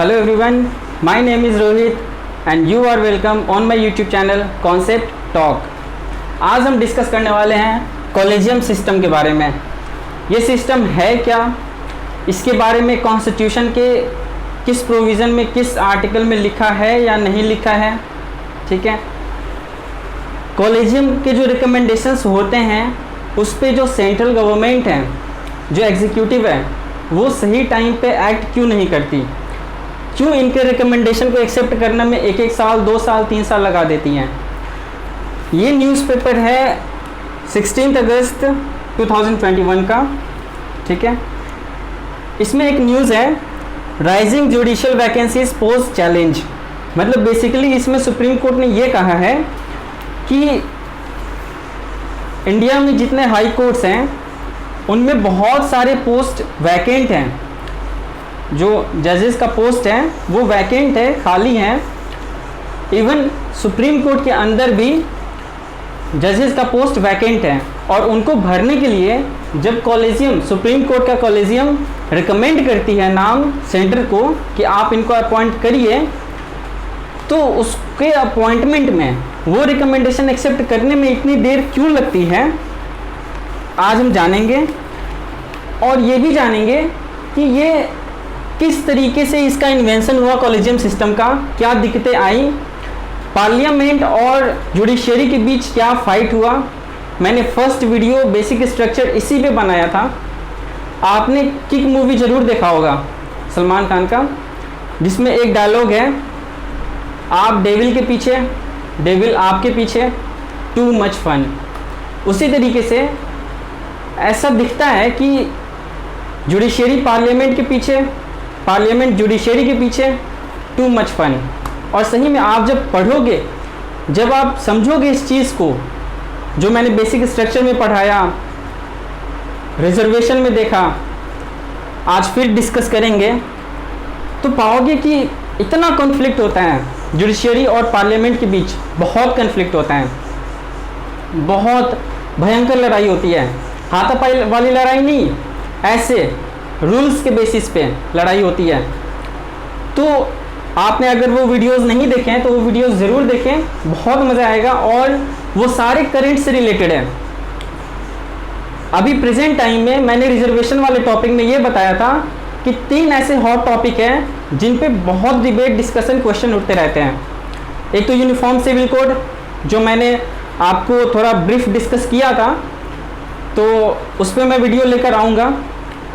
Hello everyone, my name is Rohit and you are welcome on my YouTube channel Concept Talk। आज हम discuss करने वाले हैं collegium system के बारे में। ये सिस्टम है क्या, इसके बारे में कॉन्स्टिट्यूशन के किस प्रोविज़न में किस आर्टिकल में लिखा है या नहीं लिखा है, ठीक है। कॉलेजियम के जो रिकमेंडेशंस होते हैं उस पे जो सेंट्रल गवर्नमेंट है, जो एग्जीक्यूटिव है, वो सही टाइम पे एक्ट क्यों नहीं करती, क्यों इनके रिकमेंडेशन को एक्सेप्ट करने में एक साल 2 साल 3 साल लगा देती हैं। ये न्यूज़पेपर है 16 अगस्त 2021 का, ठीक है। इसमें एक न्यूज़ है rising judicial vacancies post challenge. मतलब बेसिकली इसमें सुप्रीम कोर्ट ने ये कहा है कि इंडिया में जितने हाई कोर्ट्स हैं उनमें बहुत सारे पोस्ट वैकेंट हैं। जो जजेस का पोस्ट है वो वैकेंट है, खाली हैं। इवन सुप्रीम कोर्ट के अंदर भी जजेस का पोस्ट वैकेंट है और उनको भरने के लिए जब कॉलेजियम, सुप्रीम कोर्ट का कॉलेजियम रिकमेंड करती है नाम सेंटर को कि आप इनको अपॉइंट करिए, तो उसके अपॉइंटमेंट में वो रिकमेंडेशन एक्सेप्ट करने में इतनी देर क्यों लगती है, आज हम जानेंगे। और ये भी जानेंगे कि ये किस तरीके से इसका इन्वेंशन हुआ कॉलेजियम सिस्टम का, क्या दिक्कतें आई, पार्लियामेंट और जुडिशरी के बीच क्या फाइट हुआ। मैंने फर्स्ट वीडियो बेसिक स्ट्रक्चर इसी पे बनाया था। आपने किक मूवी ज़रूर देखा होगा सलमान खान का, जिसमें एक डायलॉग है, आप डेविल के पीछे, डेविल आपके पीछे, टू मच फन। उसी तरीके से ऐसा दिखता है कि जुडिशरी पार्लियामेंट के पीछे, पार्लियामेंट जुडिशरी के पीछे, टू मच फन। और सही में आप जब पढ़ोगे, जब आप समझोगे इस चीज़ को, जो मैंने बेसिक स्ट्रक्चर में पढ़ाया, रिजर्वेशन में देखा, आज फिर डिस्कस करेंगे, तो पाओगे कि इतना कॉन्फ्लिक्ट होता है जुडिशरी और पार्लियामेंट के बीच, बहुत कॉन्फ्लिक्ट होता है, बहुत भयंकर लड़ाई होती है। हाथापाई वाली लड़ाई नहीं, ऐसे रूल्स के बेसिस पे लड़ाई होती है। तो आपने अगर वो वीडियोस नहीं देखे हैं तो वो वीडियोस ज़रूर देखें, बहुत मज़ा आएगा और वो सारे करंट से रिलेटेड है। अभी प्रेजेंट टाइम में मैंने रिजर्वेशन वाले टॉपिक में ये बताया था कि 3 ऐसे हॉट टॉपिक हैं जिन पे बहुत डिबेट, डिस्कशन, क्वेश्चन उठते रहते हैं। एक तो यूनिफॉर्म सिविल कोड, जो मैंने आपको थोड़ा ब्रीफ डिस्कस किया था, तो उस पर मैं वीडियो लेकर आऊँगा।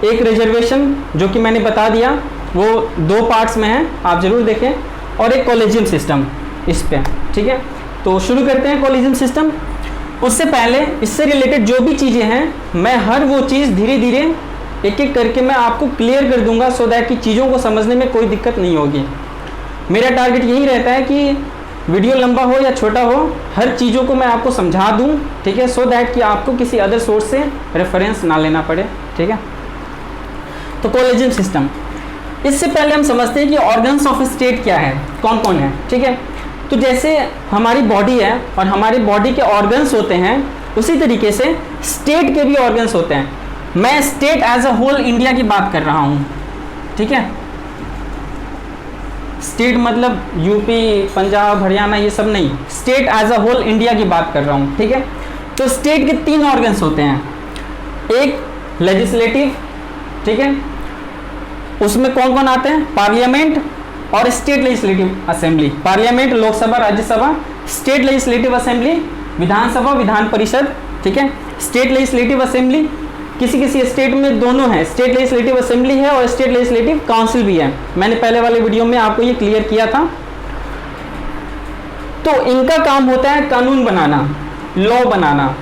एक रिजर्वेशन, जो कि मैंने बता दिया, वो 2 पार्ट्स में है, आप ज़रूर देखें। और एक कॉलेजियम सिस्टम इस पे, ठीक है। तो शुरू करते हैं कॉलेजियम सिस्टम। उससे पहले इससे रिलेटेड जो भी चीज़ें हैं, मैं हर वो चीज़ धीरे धीरे एक एक करके मैं आपको क्लियर कर दूंगा, सो दैट कि चीज़ों को समझने में कोई दिक्कत नहीं होगी। मेरा टारगेट यही रहता है कि वीडियो लंबा हो या छोटा हो, हर चीज़ों को मैं आपको समझा दूं, ठीक है, सो दैट कि आपको किसी अदर सोर्स से रेफरेंस ना लेना पड़े, ठीक है। तो कॉलेजियम सिस्टम, इससे पहले हम समझते हैं कि ऑर्गन्स ऑफ स्टेट क्या है, कौन कौन है, ठीक है। तो जैसे हमारी बॉडी है और हमारी बॉडी के ऑर्गन्स होते हैं, उसी तरीके से स्टेट के भी ऑर्गन्स होते हैं। मैं state as a whole India की बात कर रहा हूँ, ठीक है। स्टेट मतलब यूपी, पंजाब, हरियाणा, ये सब नहीं, state as a whole India की बात कर रहा हूँ, ठीक है। तो स्टेट के 3 ऑर्गन्स होते हैं। एक लेजिस्लेटिव, ठीक है, उसमें कौन कौन आते हैं, पार्लियामेंट और state legislative assembly. Parliament Lok Sabha, Rajya Sabha, state legislative assembly Vidhan Sabha, Vidhan Parishad, ठीक है। स्टेट लेजिस्लेटिव असेंबली किसी किसी स्टेट में दोनों है, स्टेट लेजिस्लेटिव असेंबली है और स्टेट लेजिस्लेटिव काउंसिल भी है। मैंने पहले वाले वीडियो में आपको ये क्लियर किया था। तो इनका काम होता है कानून बनाना, लॉ बनाना,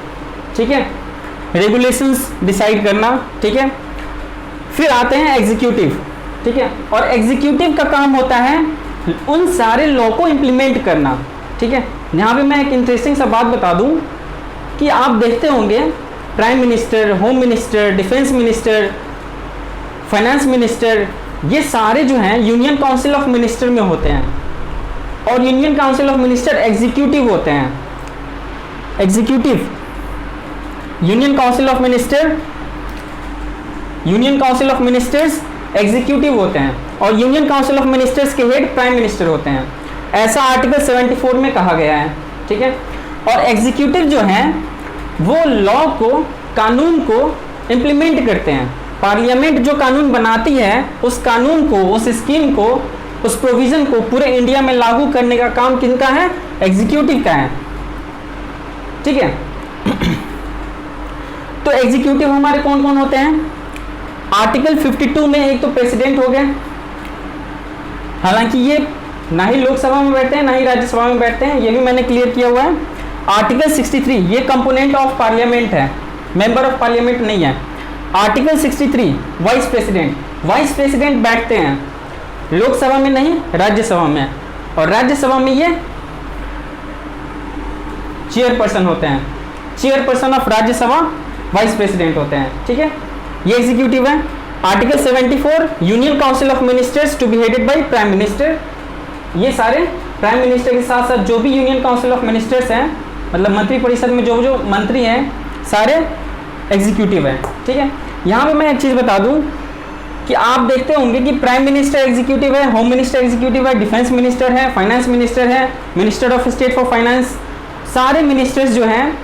ठीक है, रेगुलेशंस डिसाइड करना, ठीक है। फिर आते हैं एग्जीक्यूटिव, ठीक है, और एग्जीक्यूटिव का काम होता है उन सारे लॉ को इम्प्लीमेंट करना, ठीक है। यहाँ पे मैं एक इंटरेस्टिंग सा बात बता दूं कि आप देखते होंगे prime minister, home minister, defence minister, finance minister, ये सारे जो हैं यूनियन काउंसिल ऑफ मिनिस्टर में होते हैं, और union council of minister executive होते हैं। Executive, union council of minister, union council of ministers executive होते हैं और यूनियन काउंसिल ऑफ मिनिस्टर्स के हेड प्राइम मिनिस्टर होते हैं, ऐसा आर्टिकल 74 में कहा गया है, ठीक है। और एग्जीक्यूटिव जो हैं वो लॉ को, कानून को इम्प्लीमेंट करते हैं। पार्लियामेंट जो कानून बनाती है उस कानून को, उस स्कीम को, उस प्रोविजन को पूरे इंडिया में लागू करने का काम किनका है? एग्जीक्यूटिव का है, ठीक है। तो एग्जीक्यूटिव हमारे कौन कौन होते हैं? आर्टिकल 52 में एक तो प्रेसिडेंट हो गए, हालांकि ये ना ही लोकसभा में बैठते हैं ना ही राज्यसभा में बैठते हैं, ये भी मैंने क्लियर किया हुआ है। आर्टिकल 63 ये कंपोनेंट ऑफ पार्लियामेंट है, मेंबर ऑफ पार्लियामेंट नहीं है। Article 63 vice president, vice president बैठते हैं लोकसभा में नहीं, राज्यसभा में, और राज्यसभा में ये चेयरपर्सन होते हैं, chairperson of Rajya Sabha vice president होते हैं, ठीक है। ये एग्जीक्यूटिव है। Article 74 union council of ministers to be headed by prime minister, ये सारे प्राइम मिनिस्टर के साथ साथ जो भी यूनियन काउंसिल ऑफ मिनिस्टर्स हैं, मतलब मंत्री परिषद में जो जो मंत्री हैं सारे एग्जीक्यूटिव है, ठीक है। यहाँ पे मैं एक चीज़ बता दूँ कि आप देखते होंगे कि प्राइम मिनिस्टर एग्जीक्यूटिव है, होम मिनिस्टर एग्जीक्यूटिव है, डिफेंस मिनिस्टर है, फाइनेंस मिनिस्टर है, minister of state for finance, सारे मिनिस्टर्स जो हैं,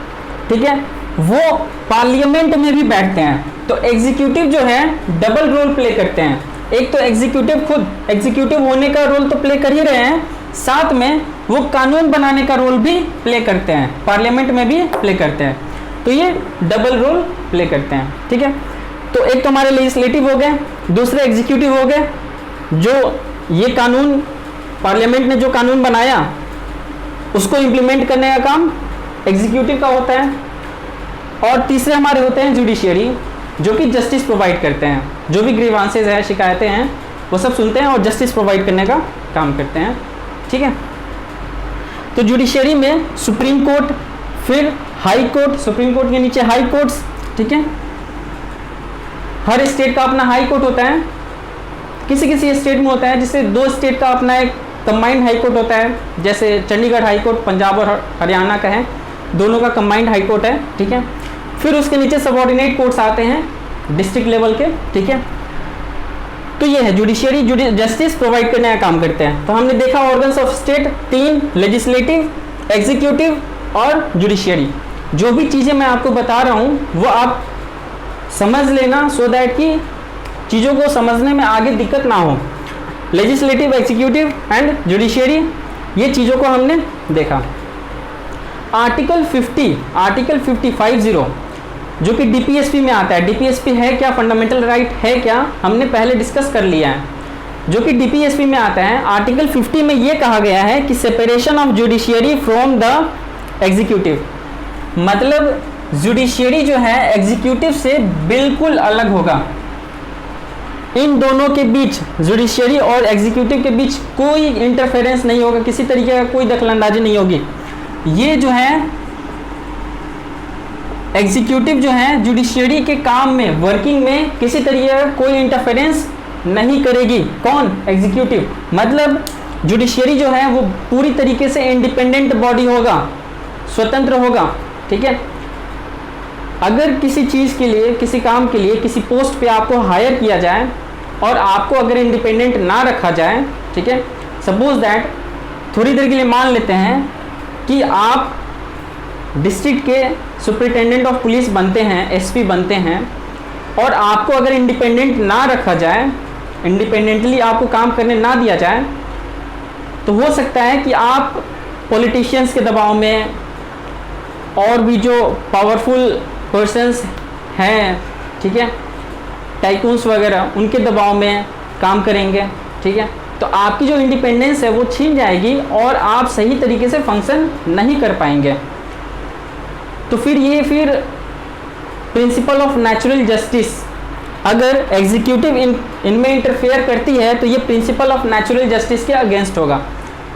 ठीक है, वो पार्लियामेंट में भी बैठते हैं। तो एग्जीक्यूटिव जो है डबल रोल प्ले करते हैं। एक तो एग्जीक्यूटिव खुद एग्जीक्यूटिव होने का रोल तो प्ले कर ही रहे हैं, साथ में वो कानून बनाने का रोल भी प्ले करते हैं, पार्लियामेंट में भी प्ले करते हैं। तो ये डबल रोल प्ले करते हैं, ठीक है। तो एक तो हमारे लेजिस्लेटिव हो गए, दूसरे एग्जीक्यूटिव हो गए, जो ये कानून पार्लियामेंट ने जो कानून बनाया उसको इम्प्लीमेंट करने का काम एग्जीक्यूटिव का होता है। और तीसरे हमारे होते हैं जुडिशियरी, जो कि जस्टिस प्रोवाइड करते हैं, जो भी ग्रीवांसेस है, शिकायतें हैं, वो सब सुनते हैं और जस्टिस प्रोवाइड करने का काम करते हैं, ठीक है। तो जुडिशियरी में सुप्रीम कोर्ट, फिर हाई कोर्ट, सुप्रीम कोर्ट के नीचे हाई कोर्ट्स, ठीक है। हर स्टेट का अपना हाई कोर्ट होता है, किसी किसी स्टेट में होता है, जिससे दो स्टेट का अपना एक कंबाइंड हाई कोर्ट होता है, जैसे चंडीगढ़ हाई कोर्ट पंजाब और हरियाणा का है, दोनों का कंबाइंड हाई कोर्ट है, ठीक है। फिर उसके नीचे सबऑर्डिनेट कोर्ट्स आते हैं डिस्ट्रिक्ट लेवल के, ठीक है। तो ये है जुडिशियरी, जस्टिस प्रोवाइड करने का काम करते हैं। तो हमने देखा organs of state 3, legislative, executive और जुडिशियरी। जो भी चीज़ें मैं आपको बता रहा हूँ वो आप समझ लेना, सो दैट कि चीज़ों को समझने में आगे दिक्कत ना हो। लेजिस्लेटिव, एग्जीक्यूटिव एंड जुडिशियरी, ये चीज़ों को हमने देखा। आर्टिकल 50 जो कि डीपीएसपी में आता है। डीपीएसपी है क्या, फंडामेंटल राइट है क्या, हमने पहले डिस्कस कर लिया है। जो कि डीपीएसपी में आता है, आर्टिकल 50 में ये कहा गया है कि separation of judiciary from the executive, मतलब जुडिशियरी जो है एग्जीक्यूटिव से बिल्कुल अलग होगा। इन दोनों के बीच, जुडिशियरी और एग्जीक्यूटिव के बीच कोई इंटरफेरेंस नहीं होगा, किसी तरीके का कोई दखलंदाजी नहीं होगी। ये जो है एग्जीक्यूटिव जो है जुडिशियरी के काम में, वर्किंग में किसी तरीके का कोई इंटरफेरेंस नहीं करेगी। कौन? एग्जीक्यूटिव। मतलब जुडिशियरी जो है वो पूरी तरीके से इंडिपेंडेंट बॉडी होगा, स्वतंत्र होगा, ठीक है। अगर किसी चीज़ के लिए, किसी काम के लिए, किसी पोस्ट पे आपको हायर किया जाए और आपको अगर इंडिपेंडेंट ना रखा जाए, ठीक है, सपोज दैट थोड़ी देर के लिए मान लेते हैं कि आप डिस्ट्रिक्ट के सुपरिटेंडेंट ऑफ पुलिस बनते हैं, एसपी बनते हैं, और आपको अगर इंडिपेंडेंट ना रखा जाए, इंडिपेंडेंटली आपको काम करने ना दिया जाए, तो हो सकता है कि आप पॉलिटिशियंस के दबाव में और भी जो पावरफुल पर्सन्स हैं, ठीक है, टाइकून्स वगैरह, उनके दबाव में काम करेंगे, ठीक है। तो आपकी जो इंडिपेंडेंस है वो छीन जाएगी और आप सही तरीके से फंक्शन नहीं कर पाएंगे। तो फिर प्रिंसिपल ऑफ नेचुरल जस्टिस, अगर एग्जीक्यूटिव इनमें इंटरफेयर करती है तो ये प्रिंसिपल ऑफ नेचुरल जस्टिस के अगेंस्ट होगा।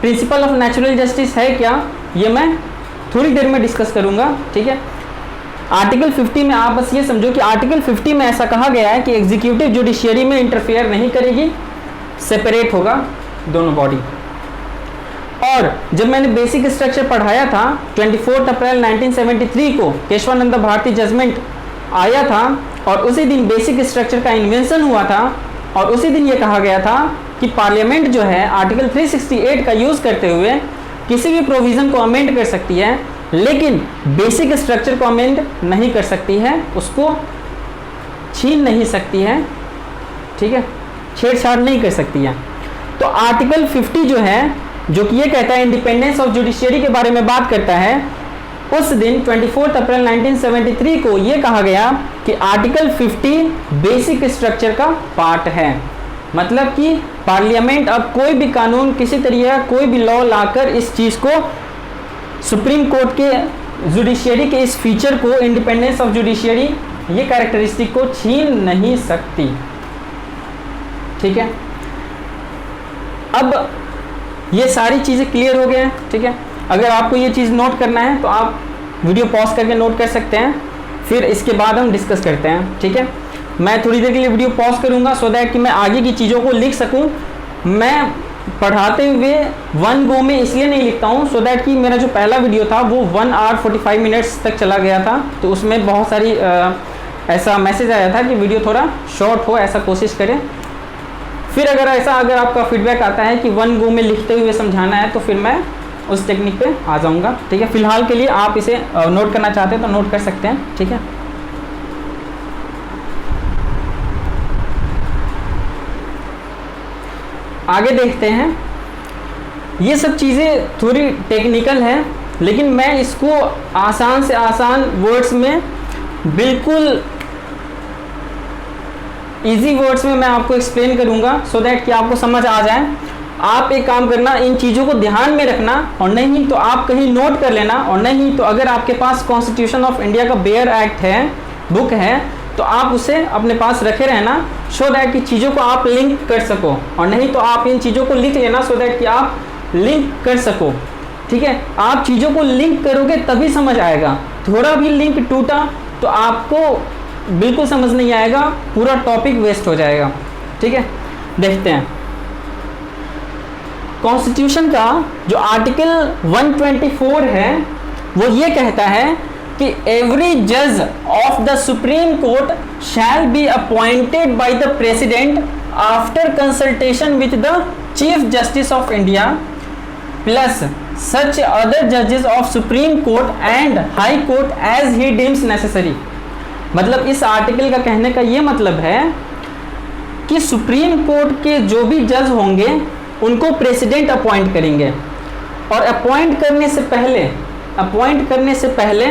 प्रिंसिपल ऑफ नेचुरल जस्टिस है क्या, ये मैं थोड़ी देर में डिस्कस करूंगा, ठीक है। आर्टिकल 50 में आप बस ये समझो कि आर्टिकल 50 में ऐसा कहा गया है कि एग्जीक्यूटिव जुडिशियरी में इंटरफेयर नहीं करेगी, सेपरेट होगा दोनों बॉडी। और जब मैंने बेसिक स्ट्रक्चर पढ़ाया था 24 अप्रैल 1973 को केशवानंद भारती जजमेंट आया था और उसी दिन बेसिक स्ट्रक्चर का इन्वेंशन हुआ था, और उसी दिन ये कहा गया था कि पार्लियामेंट जो है आर्टिकल 368 का यूज़ करते हुए किसी भी प्रोविज़न को अमेंड कर सकती है, लेकिन बेसिक स्ट्रक्चर को अमेंड नहीं कर सकती है, उसको छीन नहीं सकती है, ठीक है, छेड़छाड़ नहीं कर सकती है। तो आर्टिकल 50 जो है, जो कि ये कहता है इंडिपेंडेंस ऑफ जुडिशियरी के बारे में बात करता है, उस दिन 24 अप्रैल 1973 को ये कहा गया कि आर्टिकल 50 बेसिक स्ट्रक्चर का पार्ट है। मतलब कि पार्लियामेंट अब कोई भी कानून, किसी तरीके का कोई भी लॉ लाकर इस चीज़ को, सुप्रीम कोर्ट के जुडिशियरी के इस फीचर को, इंडिपेंडेंस ऑफ जुडिशियरी, ये कैरेक्टरिस्टिक को छीन नहीं सकती, ठीक है। अब ये सारी चीज़ें क्लियर हो गए हैं, ठीक है। अगर आपको ये चीज़ नोट करना है तो आप वीडियो पॉज करके नोट कर सकते हैं, फिर इसके बाद हम डिस्कस करते हैं, ठीक है। मैं थोड़ी देर के लिए वीडियो पॉज करूंगा सो दैट कि मैं आगे की चीज़ों को लिख सकूं। मैं पढ़ाते हुए वन गो में इसलिए नहीं लिखता हूं सो दैट कि मेरा जो पहला वीडियो था वो 1 आवर 45 मिनट्स तक चला गया था, तो उसमें बहुत सारी ऐसा मैसेज आया था कि वीडियो थोड़ा शॉर्ट हो, ऐसा कोशिश करें। फिर अगर आपका फीडबैक आता है कि वन गो में लिखते हुए समझाना है तो फिर मैं उस टेक्निक पे आ जाऊंगा, ठीक है। फिलहाल के लिए आप इसे नोट करना चाहते हैं तो नोट कर सकते हैं, ठीक है। आगे देखते हैं। ये सब चीज़ें थोड़ी टेक्निकल है, लेकिन मैं इसको आसान से आसान वर्ड्स में, बिल्कुल इजी वर्ड्स में मैं आपको एक्सप्लेन करूंगा सो दैट कि आपको समझ आ जाए। आप एक काम करना, इन चीज़ों को ध्यान में रखना, और नहीं तो आप कहीं नोट कर लेना, और नहीं तो अगर आपके पास कॉन्स्टिट्यूशन ऑफ इंडिया का बेयर एक्ट है, बुक है, तो आप उसे अपने पास रखे रहना सो दैट कि चीज़ों को आप लिंक कर सको, और नहीं तो आप इन चीज़ों को लिख लेना सो दैट कि आप लिंक कर सको, ठीक है। आप चीज़ों को लिंक करोगे तभी समझ आएगा, थोड़ा भी लिंक टूटा तो आपको बिल्कुल समझ नहीं आएगा, पूरा टॉपिक वेस्ट हो जाएगा, ठीक है। देखते हैं कॉन्स्टिट्यूशन का जो आर्टिकल 124 है, वो ये कहता है कि एवरी जज of the Supreme court shall be appointed by the president after consultation with the chief justice of India plus such other जजेस of supreme court and high court as he deems necessary. मतलब इस article का कहने का ये मतलब है कि सुप्रीम कोर्ट के जो भी जज होंगे उनको प्रेसिडेंट अपॉइंट करेंगे, और अपॉइंट करने से पहले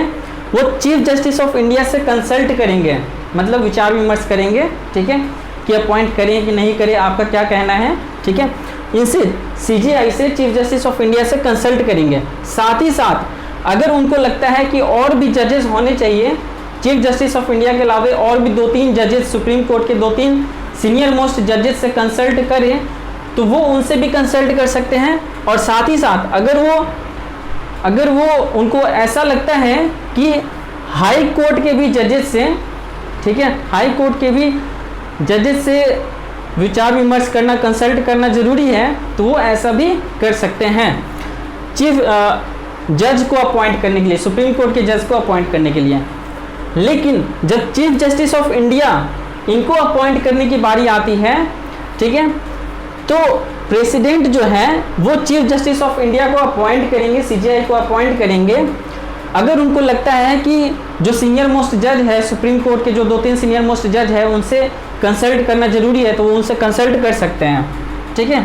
वो चीफ जस्टिस ऑफ इंडिया से कंसल्ट करेंगे, मतलब विचार विमर्श करेंगे, ठीक है, कि अपॉइंट करें कि नहीं करें, आपका क्या कहना है, ठीक है। इनसे सीजीआई से चीफ जस्टिस ऑफ इंडिया से कंसल्ट करेंगे। साथ ही साथ अगर उनको लगता है कि और भी जजेस होने चाहिए चीफ जस्टिस ऑफ इंडिया के अलावा, और भी 2-3 जजेस, सुप्रीम कोर्ट के 2-3 सीनियर मोस्ट जजेस से कंसल्ट करें, तो वो उनसे भी कंसल्ट कर सकते हैं। और साथ ही साथ अगर वो उनको ऐसा लगता है कि हाई कोर्ट के भी जजेस से, ठीक है, हाई कोर्ट के भी जजेस से विचार विमर्श करना, कंसल्ट करना ज़रूरी है, तो वो ऐसा भी कर सकते हैं चीफ जज को अपॉइंट करने के लिए, सुप्रीम कोर्ट के जज को अपॉइंट करने के लिए। लेकिन जब चीफ जस्टिस ऑफ इंडिया इनको अपॉइंट करने की बारी आती है, ठीक है, तो प्रेसिडेंट जो है वो चीफ जस्टिस ऑफ इंडिया को अपॉइंट करेंगे, सीजीआई को अपॉइंट करेंगे। अगर उनको लगता है कि जो सीनियर मोस्ट जज है सुप्रीम कोर्ट के, जो 2-3 सीनियर मोस्ट जज है, उनसे कंसल्ट करना जरूरी है, तो वो उनसे कंसल्ट कर सकते हैं, ठीक है।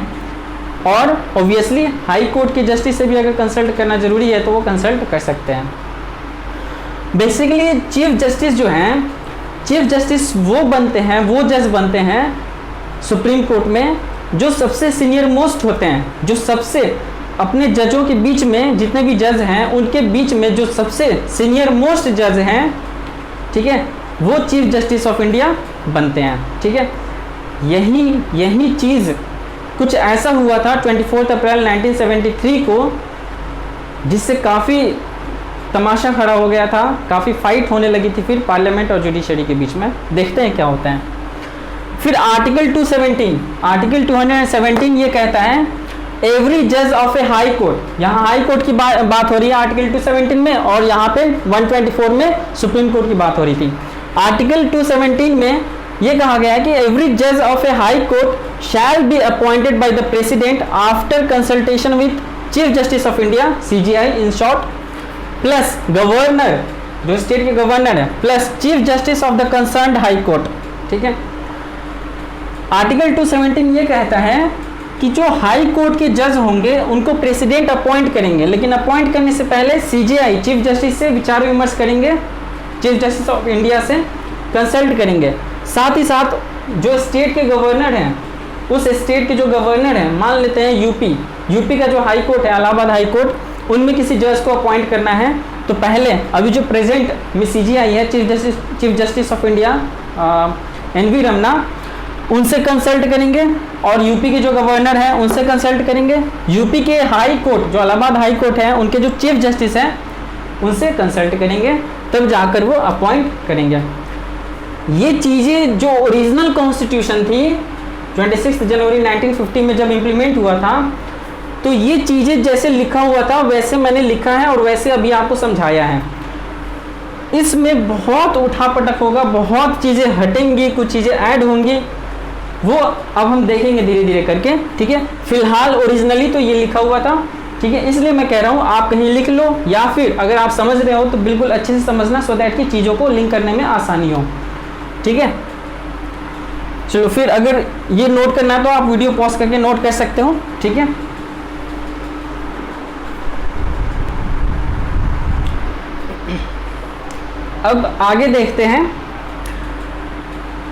और ऑब्वियसली हाई कोर्ट के जस्टिस से भी अगर कंसल्ट करना जरूरी है तो वो कंसल्ट कर सकते हैं। बेसिकली चीफ जस्टिस जो हैं, चीफ जस्टिस वो बनते हैं, वो जज बनते हैं सुप्रीम कोर्ट में जो सबसे सीनियर मोस्ट होते हैं, जो सबसे अपने जजों के बीच में, जितने भी जज हैं उनके बीच में जो सबसे सीनियर मोस्ट जज हैं, ठीक है, वो चीफ जस्टिस ऑफ इंडिया बनते हैं, ठीक है। यही चीज़ कुछ ऐसा हुआ था 24 अप्रैल 1973 को, जिससे काफ़ी तमाशा खड़ा हो गया था, काफ़ी फाइट होने लगी थी फिर पार्लियामेंट और जुडिशरी के बीच में। देखते हैं क्या होता है। फिर आर्टिकल 217 ये कहता है एवरी जज ऑफ ए हाई कोर्ट, यहाँ हाई कोर्ट की बात हो रही है आर्टिकल 217 में, और यहाँ पे 124 में सुप्रीम कोर्ट की बात हो रही थी। आर्टिकल 217 में ये कहा गया है कि एवरी जज of A high court shall be appointed by the president after consultation with chief justice of India CJI in short, plus governor, जो स्टेट के गवर्नर है, plus chief justice of the concerned high court. ठीक है। Article 217 ये कहता है कि जो हाई कोर्ट के जज होंगे उनको प्रेसिडेंट अपॉइंट करेंगे, लेकिन अपॉइंट करने से पहले CJI चीफ जस्टिस से विचार विमर्श करेंगे, चीफ जस्टिस ऑफ इंडिया से कंसल्ट करेंगे। साथ ही साथ जो स्टेट के गवर्नर हैं, उस स्टेट के जो गवर्नर हैं, मान लेते हैं यूपी का जो हाई कोर्ट है, इलाहाबाद हाई कोर्ट, उनमें किसी जज को अपॉइंट करना है तो पहले अभी जो प्रेजेंट में CJI है, chief justice of India NV Ramana, उनसे कंसल्ट करेंगे, और यूपी के जो गवर्नर हैं उनसे कंसल्ट करेंगे। यूपी के हाई कोर्ट, जो इलाहाबाद हाई कोर्ट है, उनके जो चीफ जस्टिस हैं उनसे कंसल्ट करेंगे, तब जाकर वो अपॉइंट करेंगे। ये चीज़ें जो ओरिजिनल कॉन्स्टिट्यूशन थी 26 जनवरी 1950 में जब इम्प्लीमेंट हुआ था, तो ये चीज़ें जैसे लिखा हुआ था वैसे मैंने लिखा है और वैसे अभी आपको समझाया है। इसमें बहुत उठापटक होगा, बहुत चीज़ें हटेंगी, कुछ चीज़ें ऐड होंगी, वो अब हम देखेंगे धीरे धीरे करके। ठीक है। फिलहाल ओरिजिनली तो ये लिखा हुआ था। ठीक है। इसलिए मैं कह रहा हूँ आप कहीं लिख लो, या फिर अगर आप समझ रहे हो तो बिल्कुल अच्छे से समझना, सो दैट कि चीज़ों को लिंक करने में आसानी हो। ठीक है। चलो फिर अगर ये नोट करना है तो आप वीडियो पॉज करके नोट कर सकते हो। ठीक है। अब आगे देखते हैं।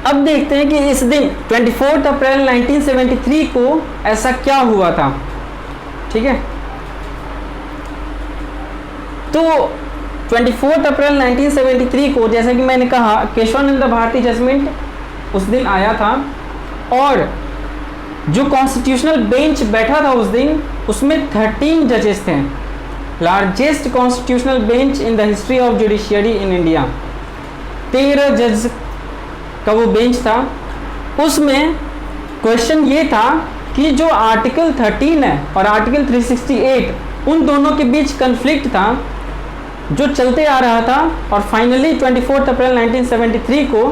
अब देखते हैं कि इस दिन 24 अप्रैल 1973 को ऐसा क्या हुआ था। ठीक है। तो 24 अप्रैल 1973 को, जैसा कि मैंने कहा, केशवानंद भारती जजमेंट उस दिन आया था, और जो कॉन्स्टिट्यूशनल बेंच बैठा था उस दिन, उसमें 13 जजेस थे। Largest constitutional bench in the history of judiciary in India. 13 जज का वो बेंच था। उसमें क्वेश्चन ये था कि जो आर्टिकल 13 है और आर्टिकल 368, उन दोनों के बीच कन्फ्लिक्ट था जो चलते आ रहा था, और फाइनली 24 अप्रैल 1973 को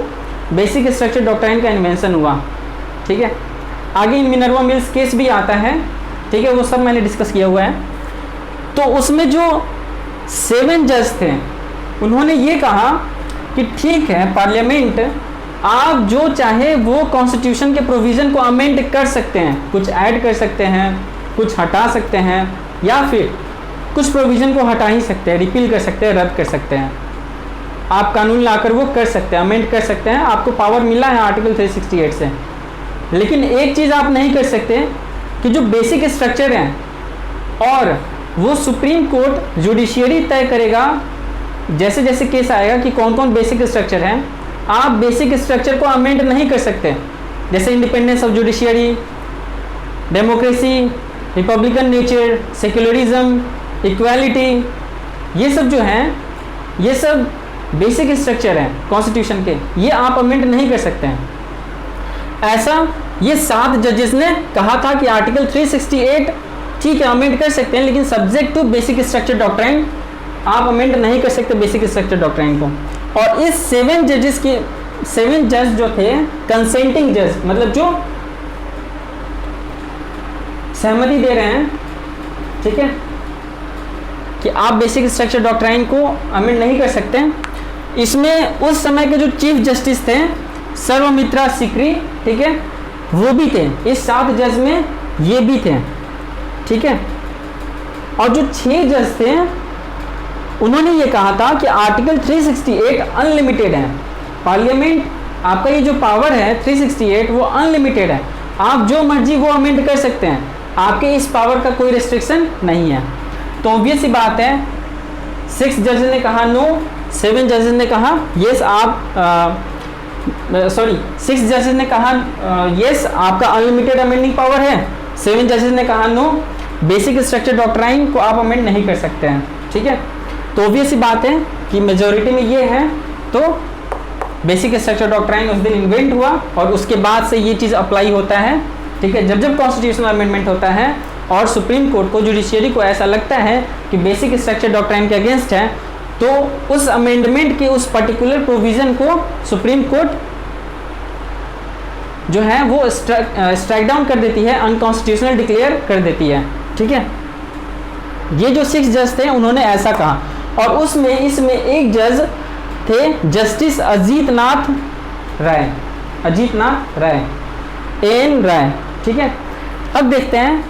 बेसिक स्ट्रक्चर डॉक्ट्राइन का इन्वेंशन हुआ। ठीक है। आगे मिनर्वा मिल्स केस भी आता है। ठीक है। वो सब मैंने डिस्कस किया हुआ है। तो उसमें जो 7 जज थे, उन्होंने ये कहा कि ठीक है, पार्लियामेंट आप जो चाहे वो कॉन्स्टिट्यूशन के प्रोविज़न को अमेंड कर सकते हैं, कुछ ऐड कर सकते हैं, कुछ हटा सकते हैं, या फिर कुछ प्रोविज़न को हटा ही सकते हैं, रिपील कर सकते हैं, रद्द कर सकते हैं। आप कानून लाकर वो कर सकते हैं, अमेंड कर सकते हैं, आपको पावर मिला है आर्टिकल 368 से। लेकिन एक चीज़ आप नहीं कर सकते कि जो बेसिक स्ट्रक्चर हैं, और वो सुप्रीम कोर्ट जुडिशियरी तय करेगा, जैसे जैसे केस आएगा कि कौन कौन बेसिक स्ट्रक्चर हैं, आप बेसिक स्ट्रक्चर को अमेंड नहीं कर सकते। जैसे independence of judiciary, democracy, Republican nature, secularism, equality, ये सब जो हैं, ये सब बेसिक स्ट्रक्चर हैं कॉन्स्टिट्यूशन के, ये आप अमेंड नहीं कर सकते हैं। ऐसा ये 7 जजेस ने कहा था कि आर्टिकल 368 ठीक है अमेंड कर सकते हैं, लेकिन subject to basic structure doctrine आप अमेंड नहीं कर सकते बेसिक स्ट्रक्चर डॉक्ट्राइन को। और इस 7 जजेस के 7 जज जो थे कंसेंटिंग जज, मतलब जो सहमति दे रहे हैं, ठीक है, कि आप बेसिक स्ट्रक्चर डॉक्ट्राइन को अमेंड नहीं कर सकते। इसमें उस समय के जो चीफ जस्टिस थे सर्वमित्रा सिकरी, ठीक है, वो भी थे। इस 7 जज में ये भी थे, ठीक है। और जो 6 जज थे उन्होंने ये कहा था कि आर्टिकल 368 अनलिमिटेड है। पार्लियामेंट आपका ये जो पावर है 368 वो अनलिमिटेड है, आप जो मर्जी वो अमेंड कर सकते हैं, आपके इस पावर का कोई रिस्ट्रिक्शन नहीं है। तो ऑब्वियस सी बात है 6 जजेस ने कहा नो, 7 जजेस ने कहा यस, आप 6 जजेस ने कहा यस आपका अनलिमिटेड अमेंडिंग पावर है, 7 जजेस ने कहा नो, बेसिक स्ट्रक्चर डॉक्ट्राइन को आप अमेंड नहीं कर सकते हैं, ठीक है। तो ऑब्वियस सी बात है कि मेजॉरिटी में ये है, तो बेसिक स्ट्रक्चर डॉक्ट्राइन उस दिन इन्वेंट हुआ और उसके बाद से ये चीज़ अप्लाई होता है, ठीक है। जब जब कॉन्स्टिट्यूशनल अमेंडमेंट होता है और सुप्रीम कोर्ट को, जुडिशियरी को ऐसा लगता है कि बेसिक स्ट्रक्चर डॉक्ट्राइन के अगेंस्ट है, तो उस अमेंडमेंट के उस पर्टिकुलर प्रोविज़न को सुप्रीम कोर्ट जो है वो स्ट्राइक डाउन कर देती है, अनकॉन्स्टिट्यूशनल डिक्लेयर कर देती है। ठीक है, ये जो 6 जज थे उन्होंने ऐसा कहा, और उसमें इसमें एक जज थे जस्टिस अजीत नाथ राय, एन राय। ठीक है, अब देखते हैं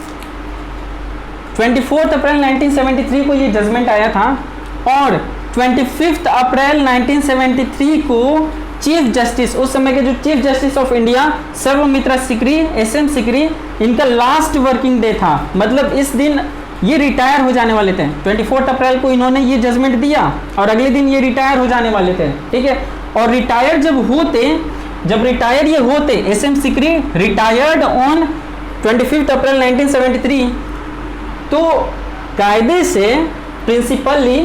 24 अप्रैल 1973 को ये जजमेंट आया था, और 25 अप्रैल 1973 को चीफ जस्टिस, उस समय के जो chief justice of India Sarvamitra Sikri, SM Sikri, इनका लास्ट वर्किंग डे था। मतलब इस दिन ये रिटायर हो जाने वाले थे। 24 अप्रैल को इन्होंने ये जजमेंट दिया और अगले दिन ये रिटायर हो जाने वाले थे। ठीक है, और रिटायर जब रिटायर ये होते, एसएम सिकरी रिटायर्ड ऑन 25 अप्रैल 1973, तो कायदे से प्रिंसिपली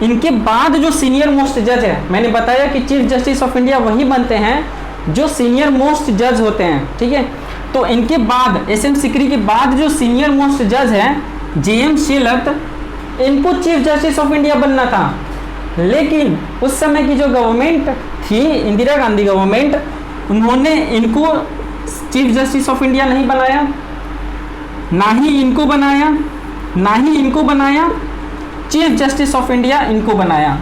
इनके बाद जो सीनियर मोस्ट जज है, मैंने बताया कि चीफ जस्टिस ऑफ इंडिया वही बनते हैं जो सीनियर मोस्ट जज होते हैं। ठीक है, तो इनके बाद एसएम सिकरी के बाद जो सीनियर मोस्ट जज है जेएम शेलत, इनको चीफ जस्टिस ऑफ इंडिया बनना था, लेकिन उस समय की जो गवर्नमेंट थी, इंदिरा गांधी गवर्नमेंट, उन्होंने इनको चीफ जस्टिस ऑफ इंडिया नहीं बनाया, ना ही इनको बनाया, चीफ जस्टिस ऑफ इंडिया इनको बनाया।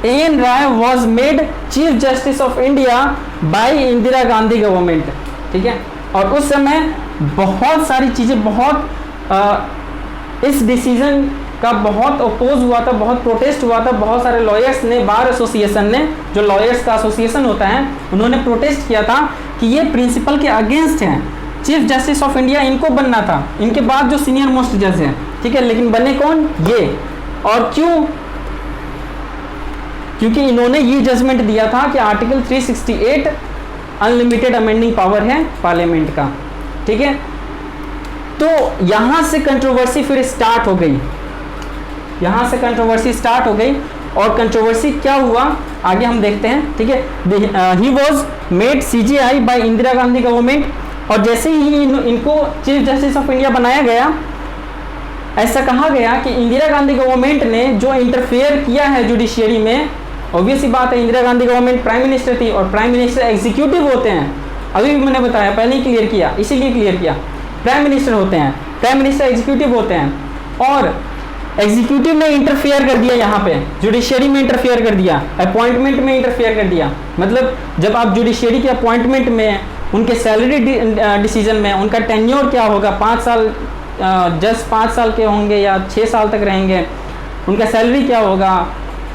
N Ray was made chief justice of India by Indira Gandhi government. ठीक है, और उस समय बहुत सारी चीज़ें, इस डिसीजन का बहुत अपोज हुआ था, बहुत प्रोटेस्ट हुआ था। बहुत सारे लॉयर्स ने, बार एसोसिएशन ने, जो लॉयर्स का एसोसिएशन होता है, उन्होंने प्रोटेस्ट किया था कि ये प्रिंसिपल के अगेंस्ट हैं। चीफ जस्टिस ऑफ इंडिया इनको बनना था, इनके बाद जो सीनियर मोस्ट जज हैं। ठीक है, लेकिन बने कौन? ये। और क्यों? क्योंकि इन्होंने ये जजमेंट दिया था कि आर्टिकल 368 अनलिमिटेड अमेंडिंग पावर है पार्लियामेंट का। ठीक है, तो यहां से कंट्रोवर्सी फिर स्टार्ट हो गई, और कंट्रोवर्सी क्या हुआ आगे हम देखते हैं। ठीक है, he was made CJI by Indira Gandhi government, और जैसे ही इनको चीफ जस्टिस ऑफ इंडिया बनाया गया, ऐसा कहा गया कि इंदिरा गांधी गवर्नमेंट ने जो इंटरफेयर किया है जुडिशियरी में, ऑब्वियस सी बात है, Indira Gandhi government prime minister थी, और प्राइम मिनिस्टर एग्जीक्यूटिव होते हैं। अभी भी मैंने बताया, पहले ही क्लियर किया, इसीलिए क्लियर किया, प्राइम मिनिस्टर होते हैं, प्राइम मिनिस्टर एग्जीक्यूटिव होते हैं, और एग्जीक्यूटिव ने इंटरफेयर कर दिया, यहाँ पे जुडिशियरी में इंटरफेयर कर दिया, अपॉइंटमेंट में इंटरफेयर कर दिया। मतलब जब आप जुडिशियरी के अपॉइंटमेंट में, उनके सैलरी डिसीजन में, उनका टेन्योर क्या होगा, 5 साल जज 5 साल के होंगे या 6 साल तक रहेंगे, उनका सैलरी क्या होगा,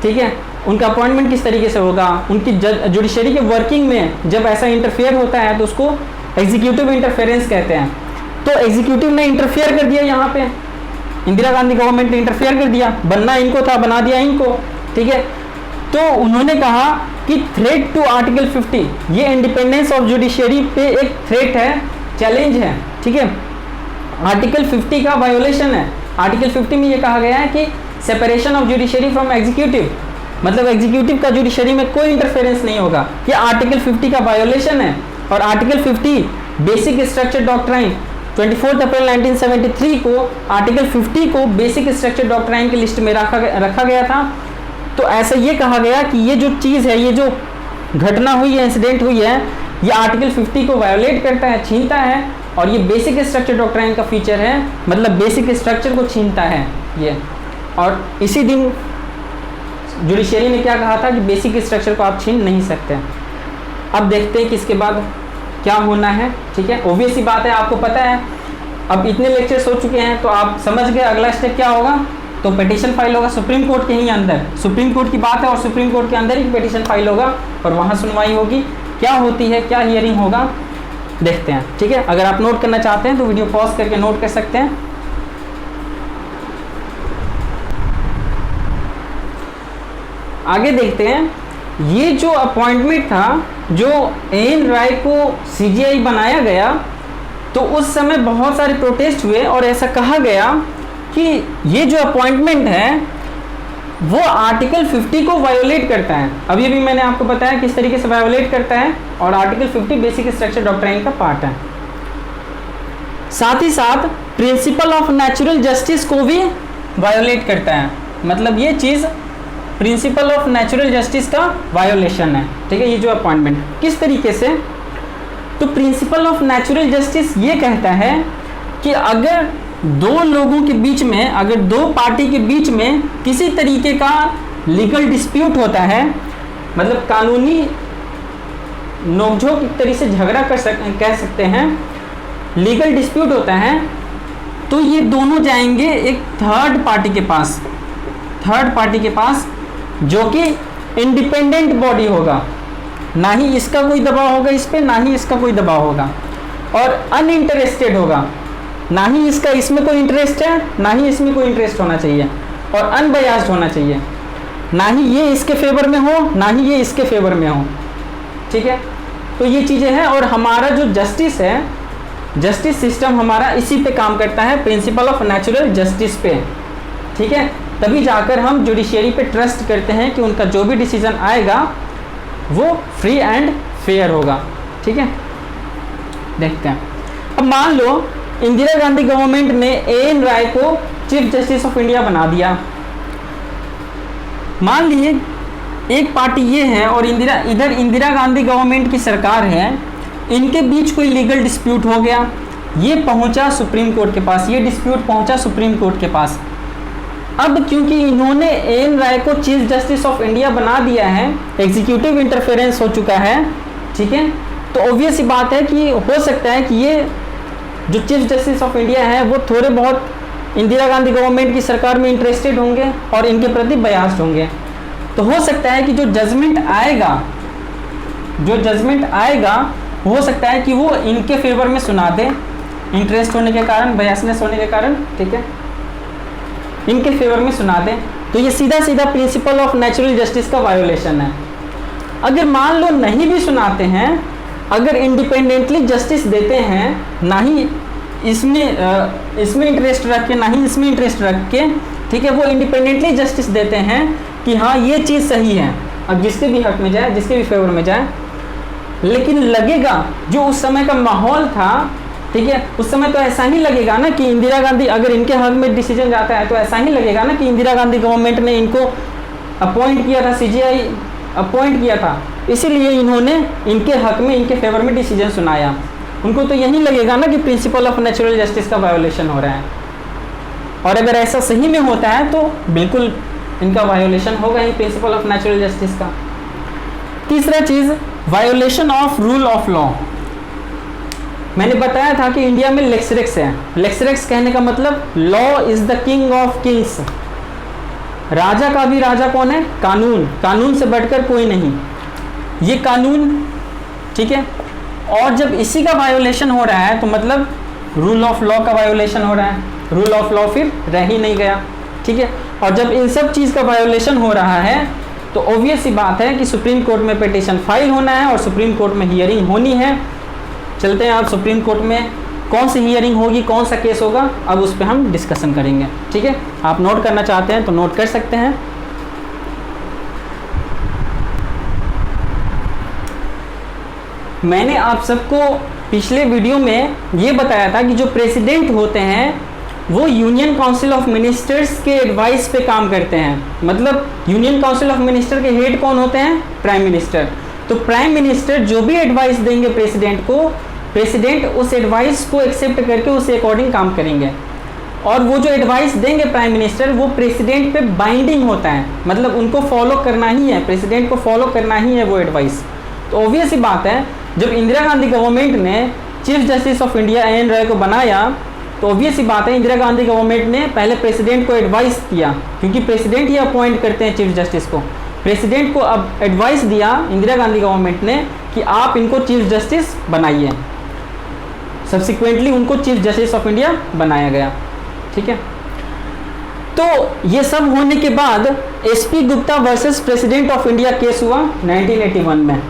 ठीक है, उनका अपॉइंटमेंट किस तरीके से होगा, उनकी जुडिशरी के वर्किंग में जब ऐसा इंटरफेयर होता है तो उसको एग्जीक्यूटिव इंटरफेरेंस कहते हैं। तो एग्जीक्यूटिव ने इंटरफेयर कर दिया, यहाँ पे इंदिरा गांधी गवर्नमेंट ने इंटरफेयर कर दिया, बनना इनको था, बना दिया इनको। ठीक है, तो उन्होंने कहा कि थ्रेट टू आर्टिकल 50, ये इंडिपेंडेंस ऑफ जुडिशरी पे एक थ्रेट है, चैलेंज है। ठीक है, आर्टिकल 50 का वायोलेशन है। आर्टिकल 50 में ये कहा गया है कि separation of judiciary from executive, मतलब एग्जीक्यूटिव का जुडिशरी में कोई इंटरफेरेंस नहीं होगा। ये आर्टिकल 50 का वायोलेशन है। और आर्टिकल 50 बेसिक स्ट्रक्चर डॉक्ट्राइन 24 अप्रैल 1973 को आर्टिकल 50 को बेसिक स्ट्रक्चर डॉक्ट्राइन की लिस्ट में रखा गया था। तो ऐसा ये कहा गया कि ये जो चीज़ है, ये जो घटना हुई है, इंसिडेंट हुई है, ये आर्टिकल 50 को वायोलेट करता है, छीनता है, और ये बेसिक स्ट्रक्चर डॉक्ट्राइन का फीचर है, मतलब बेसिक स्ट्रक्चर को छीनता है ये। और इसी दिन जुडिशरी ने क्या कहा था कि बेसिक स्ट्रक्चर को आप छीन नहीं सकते। अब देखते हैं कि इसके बाद क्या होना है। ठीक है, ऑब्वियस ही बात है, आपको पता है, अब इतने लेक्चर्स हो चुके हैं तो आप समझ गए अगला स्टेप क्या होगा। तो पिटीशन फाइल होगा सुप्रीम कोर्ट के ही अंदर, सुप्रीम कोर्ट की बात है और सुप्रीम कोर्ट के अंदर ही पिटीशन फाइल होगा और वहाँ सुनवाई होगी। क्या होती है, क्या हियरिंग होगा, देखते हैं। ठीक है, अगर आप नोट करना चाहते हैं तो वीडियो पॉज करके नोट कर सकते हैं। आगे देखते हैं, ये जो अपॉइंटमेंट था, जो एन राय को सीजीआई बनाया गया, तो उस समय बहुत सारे प्रोटेस्ट हुए और ऐसा कहा गया कि ये जो अपॉइंटमेंट है वो आर्टिकल 50 को वायोलेट करता है। अभी भी मैंने आपको बताया किस तरीके से वायोलेट करता है, और आर्टिकल 50 बेसिक स्ट्रक्चर डॉक्ट्राइन का पार्ट है। साथ ही साथ प्रिंसिपल ऑफ नेचुरल जस्टिस को भी वायोलेट करता है, मतलब ये चीज़ प्रिंसिपल ऑफ नेचुरल जस्टिस का वायोलेशन है। ठीक है, ये जो अपॉइंटमेंट किस तरीके से, तो प्रिंसिपल ऑफ नेचुरल जस्टिस ये कहता है कि अगर दो लोगों के बीच में, अगर दो पार्टी के बीच में किसी तरीके का लीगल डिस्प्यूट होता है, मतलब कानूनी नोकझोंक एक तरीके से झगड़ा कह सकते हैं, लीगल डिस्प्यूट होता है, तो ये दोनों जाएंगे एक थर्ड पार्टी के पास जो कि इंडिपेंडेंट बॉडी होगा, ना ही इसका कोई दबाव होगा इस पे, ना ही इसका कोई दबाव होगा, और अनइंटरेस्टेड होगा, ना ही इसका इसमें कोई इंटरेस्ट है, ना ही इसमें कोई इंटरेस्ट होना चाहिए, और अनबयास्ड होना चाहिए, ना ही ये इसके फेवर में हो, ना ही ये इसके फेवर में हो। ठीक है, तो ये चीज़ें हैं। और हमारा जो जस्टिस है, जस्टिस सिस्टम हमारा इसी पे काम करता है, प्रिंसिपल ऑफ नेचुरल जस्टिस पे। ठीक है, तभी जाकर हम जुडिशियरी पे ट्रस्ट करते हैं कि उनका जो भी डिसीजन आएगा वो फ्री एंड फेयर होगा। ठीक है, देखते हैं। अब मान लो इंदिरा गांधी गवर्नमेंट ने एएन राय को चीफ जस्टिस ऑफ इंडिया बना दिया। मान लीजिए एक पार्टी ये है और इधर इंदिरा गांधी गवर्नमेंट की सरकार है, इनके बीच कोई लीगल डिस्प्यूट हो गया, ये पहुंचा सुप्रीम कोर्ट के पास, ये डिस्प्यूट पहुंचा सुप्रीम कोर्ट के पास। अब क्योंकि इन्होंने एएन राय को चीफ जस्टिस ऑफ इंडिया बना दिया है, एग्जीक्यूटिव इंटरफेरेंस हो चुका है। ठीक है, तो ऑब्वियस ही बात है कि हो सकता है कि ये जो चीफ जस्टिस ऑफ इंडिया है वो थोड़े बहुत इंदिरा गांधी गवर्नमेंट की सरकार में इंटरेस्टेड होंगे और इनके प्रति बयास्ड होंगे। तो हो सकता है कि जो जजमेंट आएगा हो सकता है कि वो इनके फेवर में सुना दे, इंटरेस्ट होने के कारण, बयासनेस होने के कारण। ठीक है, इनके फेवर में सुना दे, तो ये सीधा सीधा प्रिंसिपल ऑफ नेचुरल जस्टिस का वायोलेशन है। अगर मान लो नहीं भी सुनाते हैं, अगर इंडिपेंडेंटली जस्टिस देते हैं, ना ही इसमें इंटरेस्ट रख के, ना ही इसमें इंटरेस्ट रख के, ठीक है, वो इंडिपेंडेंटली जस्टिस देते हैं कि हाँ ये चीज़ सही है, अब जिसके भी हक में जाए, जिसके भी फेवर में जाए, लेकिन लगेगा जो उस समय का माहौल था, ठीक है, उस समय तो ऐसा ही लगेगा ना कि इंदिरा गांधी, अगर इनके हक में डिसीजन जाता है तो ऐसा ही लगेगा ना कि इंदिरा गांधी गवर्नमेंट ने इनको अपॉइंट किया था, सीजीआई अपॉइंट किया था, इसीलिए इन्होंने इनके हक में, इनके फेवर में डिसीजन सुनाया। उनको तो यही लगेगा ना कि प्रिंसिपल ऑफ नेचुरल जस्टिस का वायोलेशन हो रहा है, और अगर ऐसा सही में होता है तो बिल्कुल इनका वायोलेशन होगा ही प्रिंसिपल ऑफ नेचुरल जस्टिस का। तीसरा चीज़, violation of rule of law. मैंने बताया था कि इंडिया में लेक्सरेक्स है। लेक्सरेक्स कहने का मतलब law is the king of kings. राजा का भी राजा कौन है? कानून। कानून से बढ़कर कोई नहीं, ये कानून। ठीक है, और जब इसी का वायोलेशन हो रहा है तो मतलब रूल ऑफ लॉ का वायोलेशन हो रहा है, रूल ऑफ लॉ फिर रह ही नहीं गया। ठीक है, और जब इन सब चीज़ का वायोलेशन हो रहा है तो ऑब्वियस सी बात है कि सुप्रीम कोर्ट में पिटीशन फाइल होना है और सुप्रीम कोर्ट में हियरिंग होनी है। चलते हैं आप सुप्रीम कोर्ट में कौन सी हियरिंग होगी, कौन सा केस होगा, अब उस पर हम डिस्कशन करेंगे। ठीक है, आप नोट करना चाहते हैं तो नोट कर सकते हैं। मैंने आप सबको पिछले वीडियो में ये बताया था कि जो प्रेसिडेंट होते हैं वो यूनियन काउंसिल ऑफ मिनिस्टर्स के एडवाइस पे काम करते हैं। मतलब यूनियन काउंसिल ऑफ मिनिस्टर के हेड कौन होते हैं? Prime minister. तो प्राइम मिनिस्टर जो भी एडवाइस देंगे प्रेसिडेंट को, प्रेसिडेंट उस एडवाइस को एक्सेप्ट करके उसके अकॉर्डिंग काम करेंगे, और वो जो एडवाइस देंगे प्राइम मिनिस्टर वो प्रेसिडेंट पे बाइंडिंग होता है, मतलब उनको फॉलो करना ही है, प्रेसिडेंट को फॉलो करना ही है वो एडवाइस। तो ऑब्वियस ही बात है, जब इंदिरा गांधी गवर्नमेंट ने chief justice of India AN Ray को बनाया तो ऑब्वियस ही बात है इंदिरा गांधी गवर्नमेंट ने पहले प्रेसिडेंट को एडवाइस किया, क्योंकि प्रेसिडेंट ही अपॉइंट करते हैं चीफ जस्टिस को। प्रेसिडेंट को अब एडवाइस दिया इंदिरा गांधी गवर्नमेंट ने कि आप इनको चीफ जस्टिस बनाइए। सब्सिक्वेंटली उनको चीफ जस्टिस ऑफ इंडिया बनाया गया। ठीक है, तो ये सब होने के बाद SP Gupta versus president of India case हुआ 1981 में,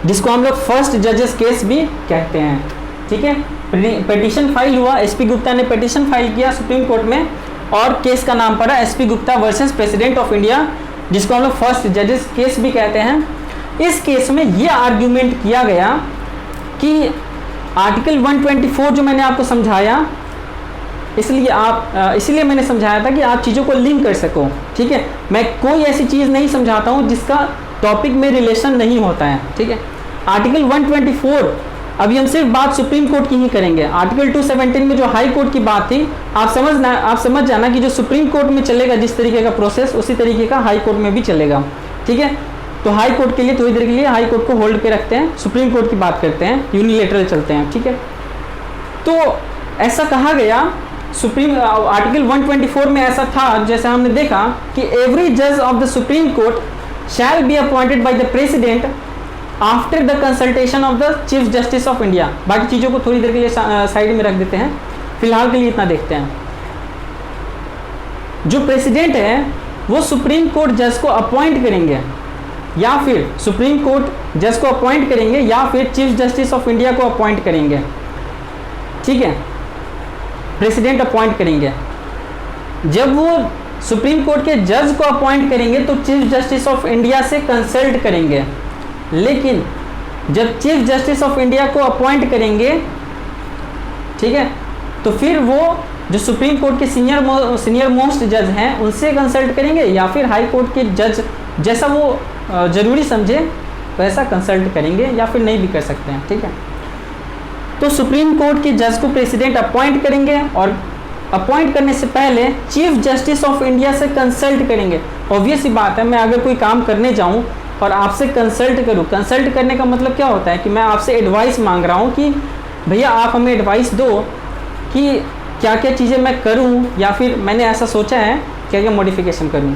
जिसको हम लोग फर्स्ट जजेस केस भी कहते हैं। ठीक है, पिटीशन फाइल हुआ, एसपी गुप्ता ने पिटीशन फाइल किया सुप्रीम कोर्ट में, और केस का नाम पड़ा SP Gupta versus president of India, जिसको हम लोग फर्स्ट जजेस केस भी कहते हैं। इस केस में ये आर्ग्यूमेंट किया गया कि आर्टिकल 124 जो मैंने आपको समझाया, इसलिए मैंने समझाया था कि आप चीज़ों को लिंक कर सको। ठीक है, मैं कोई ऐसी चीज़ नहीं समझाता हूँ जिसका टॉपिक में रिलेशन नहीं होता है। ठीक है, आर्टिकल 124 अभी हम सिर्फ बात सुप्रीम कोर्ट की ही करेंगे। आर्टिकल 217 में जो हाई कोर्ट की बात थी, आप समझ जाना कि जो सुप्रीम कोर्ट में चलेगा जिस तरीके का प्रोसेस, उसी तरीके का हाई कोर्ट में भी चलेगा। ठीक है, तो हाई कोर्ट के लिए थोड़ी देर के लिए हाई कोर्ट को होल्ड पे रखते हैं, सुप्रीम कोर्ट की बात करते हैं, यूनिलेटरल चलते हैं। ठीक है, तो ऐसा कहा गया सुप्रीम आर्टिकल 124 में ऐसा था, जैसे हमने देखा कि एवरी जज of the Supreme court shall be appointed by the president after the consultation of the chief justice of India. बाकी चीज़ों को थोड़ी देर के लिए साइड में रख देते हैं, फिलहाल के लिए इतना देखते हैं। जो प्रेसिडेंट है वो सुप्रीम कोर्ट जज को अपॉइंट करेंगे, या फिर सुप्रीम कोर्ट जज को अपॉइंट करेंगे, या फिर चीफ जस्टिस ऑफ इंडिया को अपॉइंट करेंगे। ठीक है, प्रेसिडेंट अपॉइंट करेंगे। जब वो सुप्रीम कोर्ट के जज को अपॉइंट करेंगे तो चीफ जस्टिस ऑफ इंडिया से कंसल्ट करेंगे, लेकिन जब चीफ जस्टिस ऑफ इंडिया को अपॉइंट करेंगे, ठीक है, तो फिर वो जो सुप्रीम कोर्ट के सीनियर मोस्ट जज हैं उनसे कंसल्ट करेंगे, या फिर हाई कोर्ट के जज जैसा वो ज़रूरी समझे वैसा कंसल्ट करेंगे, या फिर नहीं भी कर सकते हैं। ठीक है, तो सुप्रीम कोर्ट के जज को प्रेसिडेंट अपॉइंट करेंगे, और अपॉइंट करने से पहले चीफ जस्टिस ऑफ इंडिया से कंसल्ट करेंगे। ऑब्वियस ही बात है, मैं अगर कोई काम करने जाऊं और आपसे कंसल्ट करूं, कंसल्ट करने का मतलब क्या होता है कि मैं आपसे एडवाइस मांग रहा हूं कि भैया आप हमें एडवाइस दो कि क्या क्या चीज़ें मैं करूं, या फिर मैंने ऐसा सोचा है क्या क्या मॉडिफिकेशन करूं।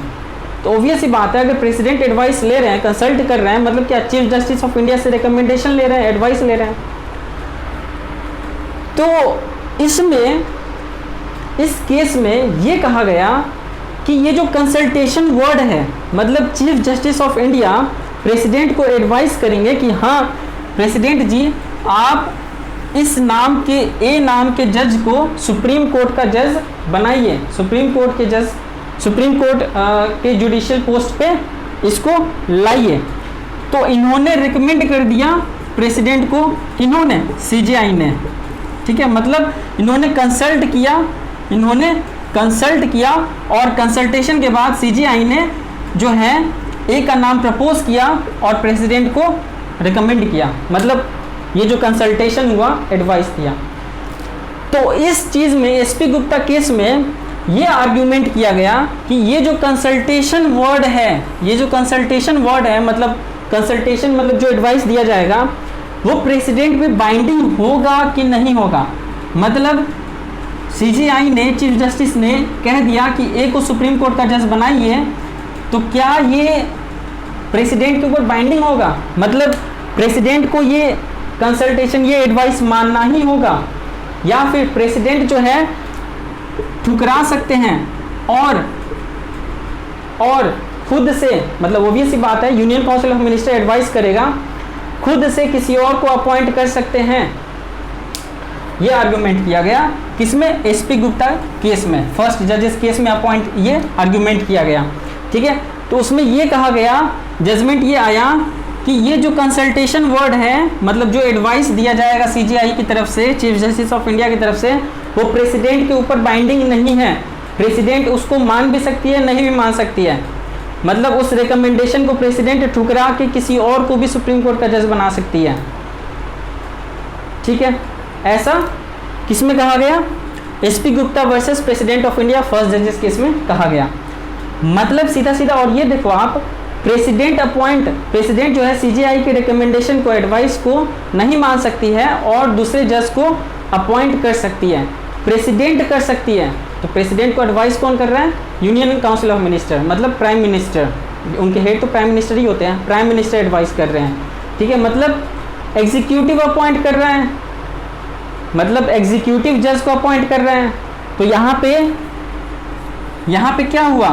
तो ऑब्वियस ही बात है, अगर प्रेसिडेंट एडवाइस ले रहे हैं, कंसल्ट कर रहे हैं, मतलब क्या चीफ जस्टिस ऑफ इंडिया से रिकमेंडेशन ले रहे हैं, एडवाइस ले रहे हैं। तो इसमें इस केस में ये कहा गया कि ये जो कंसल्टेशन वर्ड है, मतलब chief justice of India president को एडवाइस करेंगे कि हाँ प्रेसिडेंट जी आप इस नाम के ए नाम के जज को सुप्रीम कोर्ट का जज बनाइए, सुप्रीम कोर्ट के जुडिशियल पोस्ट पे इसको लाइए। तो इन्होंने रिकमेंड कर दिया प्रेसिडेंट को, इन्होंने सीजेआई ने, ठीक है, मतलब इन्होंने कंसल्ट किया और कंसल्टेशन के बाद सीजीआई ने जो है ए का नाम प्रपोज किया और प्रेसिडेंट को रिकमेंड किया, मतलब ये जो कंसल्टेशन हुआ एडवाइस दिया। तो इस चीज़ में एसपी गुप्ता केस में ये आर्ग्यूमेंट किया गया कि ये जो कंसल्टेशन वर्ड है, मतलब कंसल्टेशन मतलब जो एडवाइस दिया जाएगा वो प्रेसिडेंट पे बाइंडिंग होगा कि नहीं होगा। मतलब सीजीआई ने, चीफ जस्टिस ने कह दिया कि ए को सुप्रीम कोर्ट का जज बनाइए, तो क्या ये प्रेसिडेंट के ऊपर बाइंडिंग होगा, मतलब प्रेसिडेंट को ये कंसल्टेशन, ये एडवाइस मानना ही होगा, या फिर प्रेसिडेंट जो है ठुकरा सकते हैं और खुद से, मतलब ऑब्वियस सी बात है union council of minister advice करेगा, खुद से किसी और को अपॉइंट कर सकते हैं। ये आर्गुमेंट किया गया किसमें, एसपी गुप्ता केस में, फर्स्ट जजेस केस में अपॉइंट, ये आर्गुमेंट किया गया। ठीक है, तो उसमें ये कहा गया, जजमेंट ये आया कि ये जो कंसल्टेशन वर्ड है, मतलब जो एडवाइस दिया जाएगा सीजीआई की तरफ से, चीफ जस्टिस ऑफ इंडिया की तरफ से, वो प्रेसिडेंट के ऊपर बाइंडिंग नहीं है। प्रेसिडेंट उसको मान भी सकती है, नहीं भी मान सकती है, मतलब उस रिकमेंडेशन को प्रेसिडेंट ठुकरा के किसी और को भी सुप्रीम कोर्ट का जज बना सकती है। ठीक है, ऐसा किसमें कहा गया, SP Gupta versus president of India first जजेस केस में कहा गया। मतलब सीधा सीधा, और ये देखो आप, प्रेसिडेंट जो है सीजीआई के रिकमेंडेशन को, एडवाइस को नहीं मान सकती है और दूसरे जज को अपॉइंट कर सकती है, प्रेसिडेंट कर सकती है। तो प्रेसिडेंट को एडवाइस कौन कर रहा है, यूनियन काउंसिल ऑफ मिनिस्टर, मतलब प्राइम मिनिस्टर, उनके हेड तो प्राइम मिनिस्टर ही होते हैं, प्राइम मिनिस्टर एडवाइस कर रहे हैं। ठीक है, मतलब एग्जीक्यूटिव अपॉइंट कर रहे हैं, मतलब एग्जीक्यूटिव जज को अपॉइंट कर रहे हैं। तो यहाँ पे क्या हुआ,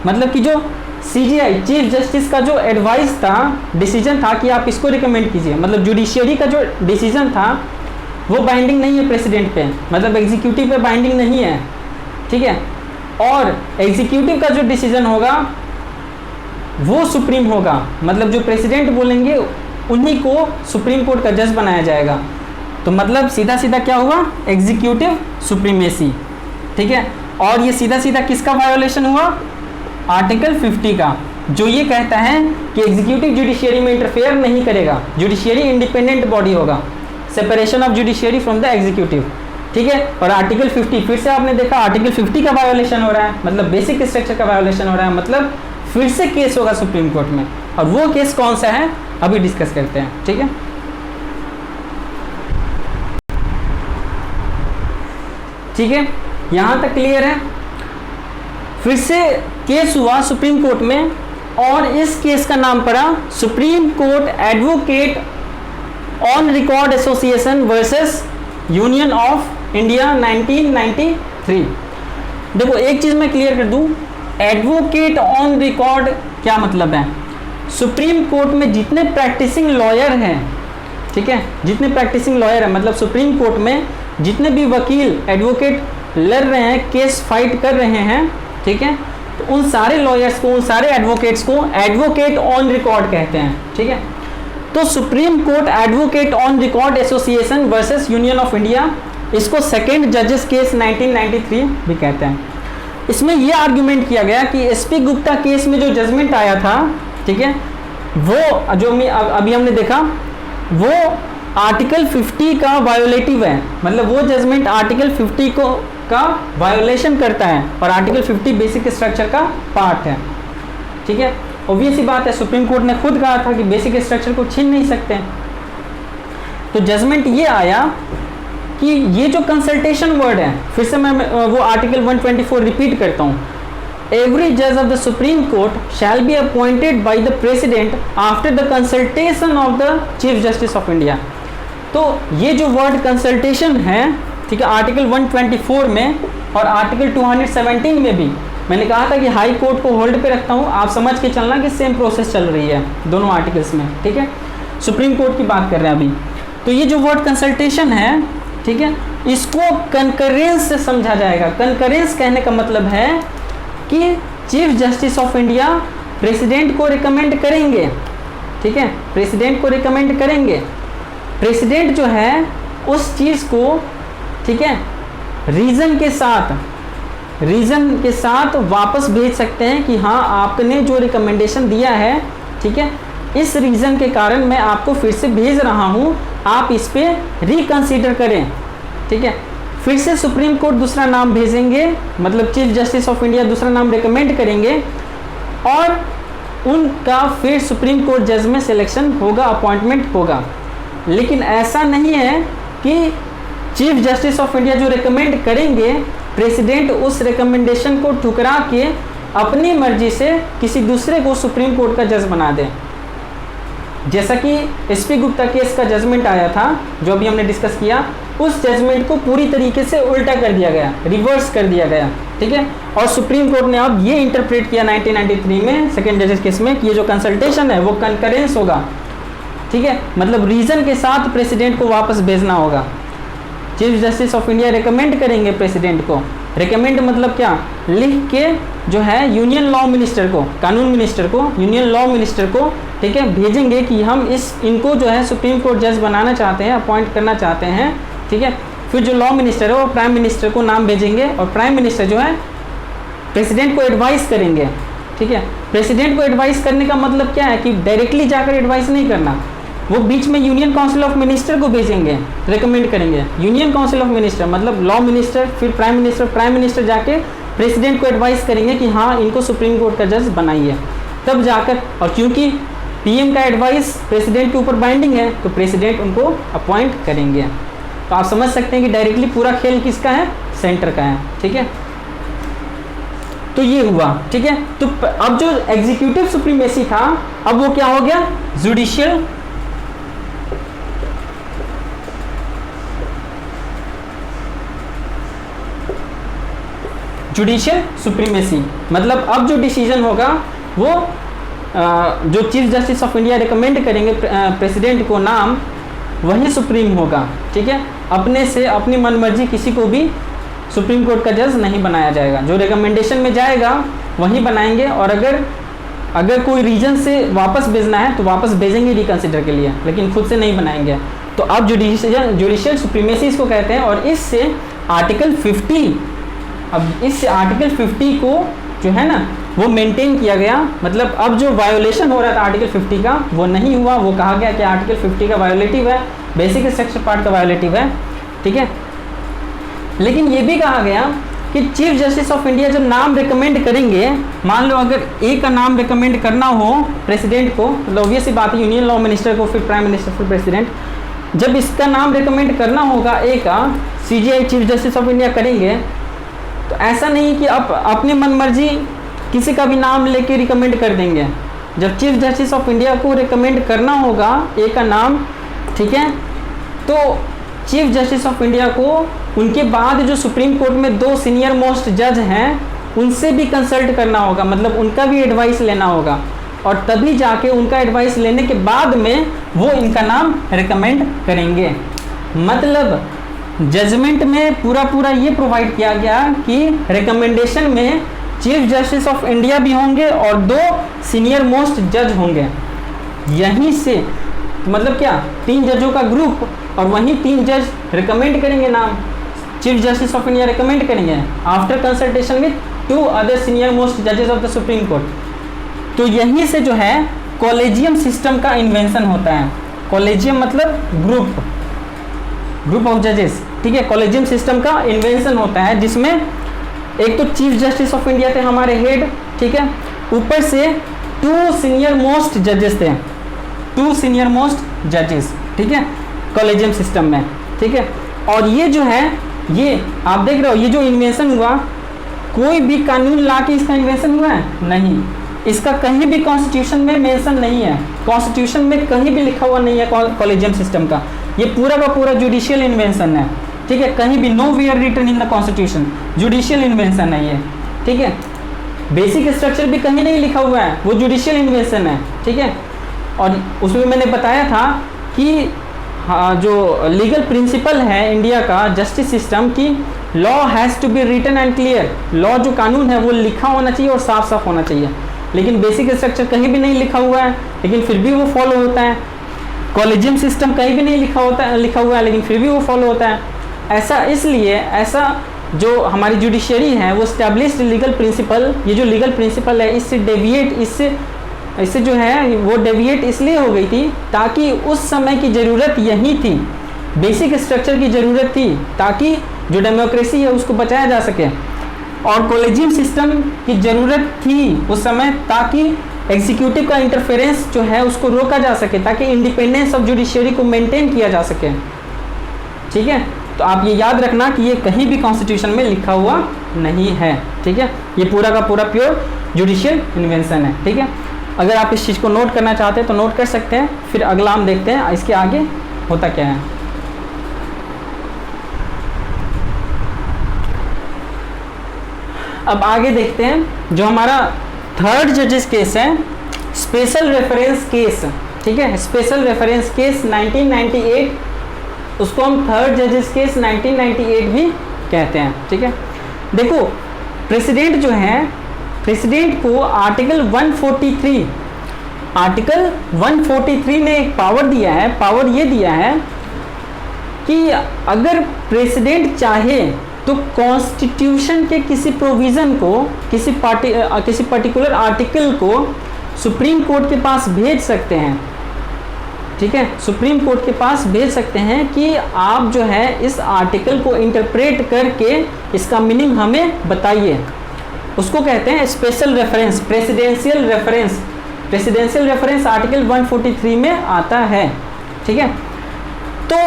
मतलब कि जो सीजीआई चीफ जस्टिस का जो एडवाइस था, डिसीजन था कि आप इसको रिकमेंड कीजिए, मतलब जुडिशियरी का जो डिसीजन था वो बाइंडिंग नहीं है प्रेसिडेंट पे, मतलब एग्जीक्यूटिव पे बाइंडिंग नहीं है। ठीक है, और एग्जीक्यूटिव का जो डिसीजन होगा वो सुप्रीम होगा, मतलब जो प्रेसिडेंट बोलेंगे उन्हीं को सुप्रीम कोर्ट का जज बनाया जाएगा। तो मतलब सीधा सीधा क्या हुआ, एग्जीक्यूटिव सुप्रीमेसी। ठीक है, और ये सीधा सीधा किसका वायोलेशन हुआ, आर्टिकल 50 का, जो ये कहता है कि एग्जीक्यूटिव जुडिशियरी में इंटरफेयर नहीं करेगा, जुडिशियरी इंडिपेंडेंट बॉडी होगा। Separation of judiciary from the executive, ठीक है। और आर्टिकल 50 फिर से आपने देखा आर्टिकल 50 का वायोलेशन हो रहा है, मतलब बेसिक स्ट्रक्चर का वायोलेशन हो रहा है, मतलब फिर से केस होगा सुप्रीम कोर्ट में। और वो केस कौन सा है अभी डिस्कस करते हैं, ठीक है। ठीक है, यहां तक क्लियर है। फिर से केस हुआ सुप्रीम कोर्ट में और इस केस का नाम पड़ा supreme court advocate on record association versus union of India 1993। देखो एक चीज मैं क्लियर कर दूं, एडवोकेट ऑन रिकॉर्ड क्या मतलब है। सुप्रीम कोर्ट में जितने प्रैक्टिसिंग लॉयर हैं, ठीक है, जितने प्रैक्टिसिंग लॉयर हैं, मतलब सुप्रीम कोर्ट में जितने भी वकील एडवोकेट लड़ रहे हैं, केस फाइट कर रहे हैं, ठीक है, तो उन सारे लॉयर्स को, उन सारे एडवोकेट्स को एडवोकेट ऑन रिकॉर्ड कहते हैं, ठीक है। तो supreme court advocate on record association versus union of India, इसको सेकेंड जजेस केस 1993 भी कहते हैं। इसमें यह आर्ग्यूमेंट किया गया कि एसपी गुप्ता केस में जो जजमेंट आया था, ठीक है, वो जो अभी हमने देखा वो आर्टिकल 50 का वायोलेटिव है, मतलब वो जजमेंट आर्टिकल 50 को का वायोलेशन करता है और आर्टिकल 50 बेसिक स्ट्रक्चर का पार्ट है, ठीक है। ऑब्वियस ही बात है, सुप्रीम कोर्ट ने खुद कहा था कि बेसिक स्ट्रक्चर को छीन नहीं सकते। तो जजमेंट ये आया कि ये जो कंसल्टेशन वर्ड है, फिर से मैं वो आर्टिकल 124 रिपीट करता हूँ, एवरी जज of the Supreme court shall be appointed by the president after the consultation of the chief justice of India. तो ये जो वर्ड कंसल्टेशन है, ठीक है, आर्टिकल 124 में और आर्टिकल 217 में भी मैंने कहा था कि हाई कोर्ट को होल्ड पे रखता हूँ, आप समझ के चलना कि सेम प्रोसेस चल रही है दोनों आर्टिकल्स में, ठीक है। सुप्रीम कोर्ट की बात कर रहे हैं अभी। तो ये जो वर्ड कंसल्टेशन है, ठीक है, इसको कंकरेंस से समझा जाएगा। कंकरेंस कहने का मतलब है कि chief justice of India president को रिकमेंड करेंगे, ठीक है, प्रेसिडेंट को रिकमेंड करेंगे। प्रेसिडेंट जो है उस चीज़ को, ठीक है, रीज़न के साथ वापस भेज सकते हैं कि हाँ आपने जो रिकमेंडेशन दिया है, ठीक है, इस रीज़न के कारण मैं आपको फिर से भेज रहा हूँ, आप इस पर रिकंसीडर करें, ठीक है। फिर से सुप्रीम कोर्ट दूसरा नाम भेजेंगे, मतलब चीफ जस्टिस ऑफ इंडिया दूसरा नाम रिकमेंड करेंगे और उनका फिर सुप्रीम कोर्ट जज में सिलेक्शन होगा, अपॉइंटमेंट होगा। लेकिन ऐसा नहीं है कि चीफ जस्टिस ऑफ इंडिया जो रिकमेंड करेंगे, प्रेसिडेंट उस रिकमेंडेशन को ठुकरा के अपनी मर्जी से किसी दूसरे को सुप्रीम कोर्ट का जज बना दे। जैसा कि एसपी गुप्ता केस का जजमेंट आया था जो अभी हमने डिस्कस किया, उस जजमेंट को पूरी तरीके से उल्टा कर दिया गया, रिवर्स कर दिया गया, ठीक है। और सुप्रीम कोर्ट ने अब ये इंटरप्रेट किया 1993 में सेकेंड जजेस केस में कि ये जो कंसल्टेशन है वो कंकरेंस होगा, ठीक है, मतलब रीजन के साथ प्रेसिडेंट को वापस भेजना होगा। Chief justice of India recommend करेंगे प्रेसिडेंट को, रिकमेंड मतलब क्या, लिख के जो है यूनियन लॉ मिनिस्टर को, कानून मिनिस्टर को, यूनियन लॉ मिनिस्टर को, ठीक है, भेजेंगे कि हम इनको जो है सुप्रीम कोर्ट जज बनाना चाहते हैं, अपॉइंट करना चाहते हैं, ठीक है। फिर जो लॉ मिनिस्टर है वो प्राइम मिनिस्टर को नाम भेजेंगे और प्राइम मिनिस्टर जो है प्रेसिडेंट को एडवाइस करेंगे, ठीक है। प्रेसिडेंट को एडवाइस करने का मतलब क्या है कि डायरेक्टली जाकर एडवाइस नहीं करना, वो बीच में यूनियन काउंसिल ऑफ मिनिस्टर को भेजेंगे, रिकमेंड करेंगे। यूनियन काउंसिल ऑफ मिनिस्टर मतलब लॉ मिनिस्टर, फिर प्राइम मिनिस्टर जाके प्रेसिडेंट को एडवाइस करेंगे कि हाँ इनको सुप्रीम कोर्ट का जज बनाइए, तब जाकर। और क्योंकि पीएम का एडवाइस प्रेसिडेंट के ऊपर बाइंडिंग है तो प्रेसिडेंट उनको अपॉइंट करेंगे। तो आप समझ सकते हैं कि डायरेक्टली पूरा खेल किसका है, सेंटर का है, ठीक है। तो ये हुआ, ठीक है। तो अब जो एग्जीक्यूटिव सुप्रीमेसी था अब वो क्या हो गया, जुडिशियल सुप्रीमेसी, मतलब अब जो डिसीजन होगा वो जो chief justice of India recommend करेंगे प्रेसिडेंट को नाम, वही सुप्रीम होगा, ठीक है। अपने से अपनी मनमर्जी किसी को भी सुप्रीम कोर्ट का जज नहीं बनाया जाएगा, जो रिकमेंडेशन में जाएगा वही बनाएंगे। और अगर कोई रीजन से वापस भेजना है तो वापस भेजेंगे रिकंसिडर के लिए, लेकिन खुद से नहीं बनाएंगे। तो अब जुडिशियल सुप्रीमेसी इसको कहते हैं। और इससे आर्टिकल 50, अब इस आर्टिकल 50 को जो है ना वो मेंटेन किया गया, मतलब अब जो वायोलेशन हो रहा था आर्टिकल 50 का वो नहीं हुआ। वो कहा गया कि आर्टिकल 50 का वायोलेटिव है, बेसिक स्ट्रक्चर पार्ट का वायोलेटिव है, ठीक है। लेकिन ये भी कहा गया कि चीफ जस्टिस ऑफ इंडिया जब नाम रिकमेंड करेंगे, मान लो अगर ए का नाम रिकमेंड करना हो प्रेसिडेंट को, तो ऑब्वियस ही बात है यूनियन लॉ मिनिस्टर को, फिर प्राइम मिनिस्टर, फिर प्रेसिडेंट, जब इसका नाम रिकमेंड करना होगा ए का, CGI chief justice of India करेंगे, तो ऐसा नहीं कि आप अपनी मनमर्जी किसी का भी नाम लेके रिकमेंड कर देंगे। जब चीफ जस्टिस ऑफ इंडिया को रिकमेंड करना होगा ए का नाम, ठीक है, तो चीफ जस्टिस ऑफ इंडिया को उनके बाद जो सुप्रीम कोर्ट में 2 सीनियर मोस्ट जज हैं उनसे भी कंसल्ट करना होगा, मतलब उनका भी एडवाइस लेना होगा, और तभी जाके उनका एडवाइस लेने के बाद में वो इनका नाम रिकमेंड करेंगे। मतलब जजमेंट में पूरा ये प्रोवाइड किया गया कि रिकमेंडेशन में चीफ जस्टिस ऑफ इंडिया भी होंगे और 2 सीनियर मोस्ट जज होंगे। यहीं से मतलब क्या, 3 जजों का ग्रुप और वहीं 3 जज रिकमेंड करेंगे नाम, chief justice of India recommend करेंगे after consultation with 2 other senior most जजेस ऑफ द सुप्रीम कोर्ट। तो यहीं से जो है कॉलेजियम सिस्टम का इन्वेंशन होता है। कॉलेजियम मतलब ग्रुप ऑफ जजेस, ठीक है। कॉलेजियम सिस्टम का इन्वेंशन होता है जिसमें एक तो चीफ जस्टिस ऑफ इंडिया थे हमारे हेड, ठीक है, ऊपर से 2 सीनियर मोस्ट जजेस थे, 2 सीनियर मोस्ट जजेस, ठीक है, कॉलेजियम सिस्टम में, ठीक है। और ये जो है, ये आप देख रहे हो, ये जो इन्वेंशन हुआ, कोई भी कानून ला के इसका इन्वेंशन हुआ है नहीं, इसका कहीं भी कॉन्स्टिट्यूशन में मेंशन नहीं है, कॉन्स्टिट्यूशन में कहीं भी लिखा हुआ नहीं है कॉलेजियम सिस्टम का। ये पूरा का पूरा जुडिशियल इन्वेंशन है, ठीक है, कहीं भी nowhere written in the constitution, judicial invention है ये, ठीक है। बेसिक स्ट्रक्चर भी कहीं नहीं लिखा हुआ है, वो जुडिशियल इन्वेंशन है, ठीक है। और उसमें मैंने बताया था कि हाँ, जो लीगल प्रिंसिपल है इंडिया का जस्टिस सिस्टम की, law has to be written and clear, law जो कानून है वो लिखा होना चाहिए और साफ साफ होना चाहिए। लेकिन बेसिक स्ट्रक्चर कहीं भी नहीं लिखा हुआ है, लेकिन फिर भी वो फॉलो होता है। कॉलेजियम सिस्टम कहीं भी नहीं लिखा हुआ है, लेकिन फिर भी वो फॉलो होता है। ऐसा इसलिए, ऐसा जो हमारी जुडिशरी है वो स्टैब्लिश्ड लीगल प्रिंसिपल, ये जो लीगल प्रिंसिपल है इससे डेविएट, इससे जो है वो डेविएट इसलिए हो गई थी ताकि उस समय की ज़रूरत यही थी, बेसिक स्ट्रक्चर की ज़रूरत थी, ताकि जो डेमोक्रेसी है उसको बचाया जा सके। और कॉलेजियम सिस्टम की ज़रूरत थी उस समय ताकि एग्जीक्यूटिव का इंटरफेरेंस जो है उसको रोका जा सके, ताकि इंडिपेंडेंस ऑफ जुडिशरी को मेंटेन किया जा सके, ठीक है। तो आप ये याद रखना कि ये कहीं भी कॉन्स्टिट्यूशन में लिखा हुआ नहीं है, ठीक है। ये पूरा का पूरा प्योर जुडिशियल इन्वेंशन है, ठीक है। अगर आप इस चीज़ को नोट करना चाहते हैं तो नोट कर सकते हैं। फिर अगला हम देखते हैं इसके आगे होता क्या है। अब आगे देखते हैं जो हमारा थर्ड जजेस केस है, स्पेशल रेफरेंस केस, ठीक है। स्पेशल रेफरेंस केस 1998, उसको हम थर्ड जजेस केस 1998 भी कहते हैं, ठीक है। देखो प्रेसिडेंट जो है, प्रेसिडेंट को आर्टिकल 143 ने एक पावर दिया है। पावर ये दिया है कि अगर प्रेसिडेंट चाहे तो कॉन्स्टिट्यूशन के किसी प्रोविज़न को, किसी पर्टिकुलर आर्टिकल को सुप्रीम कोर्ट के पास भेज सकते हैं, ठीक है। सुप्रीम कोर्ट के पास भेज सकते हैं कि आप जो है इस आर्टिकल को इंटरप्रेट करके इसका मीनिंग हमें बताइए। उसको कहते हैं special reference, presidential reference. Presidential reference article 143 में आता है, ठीक है। तो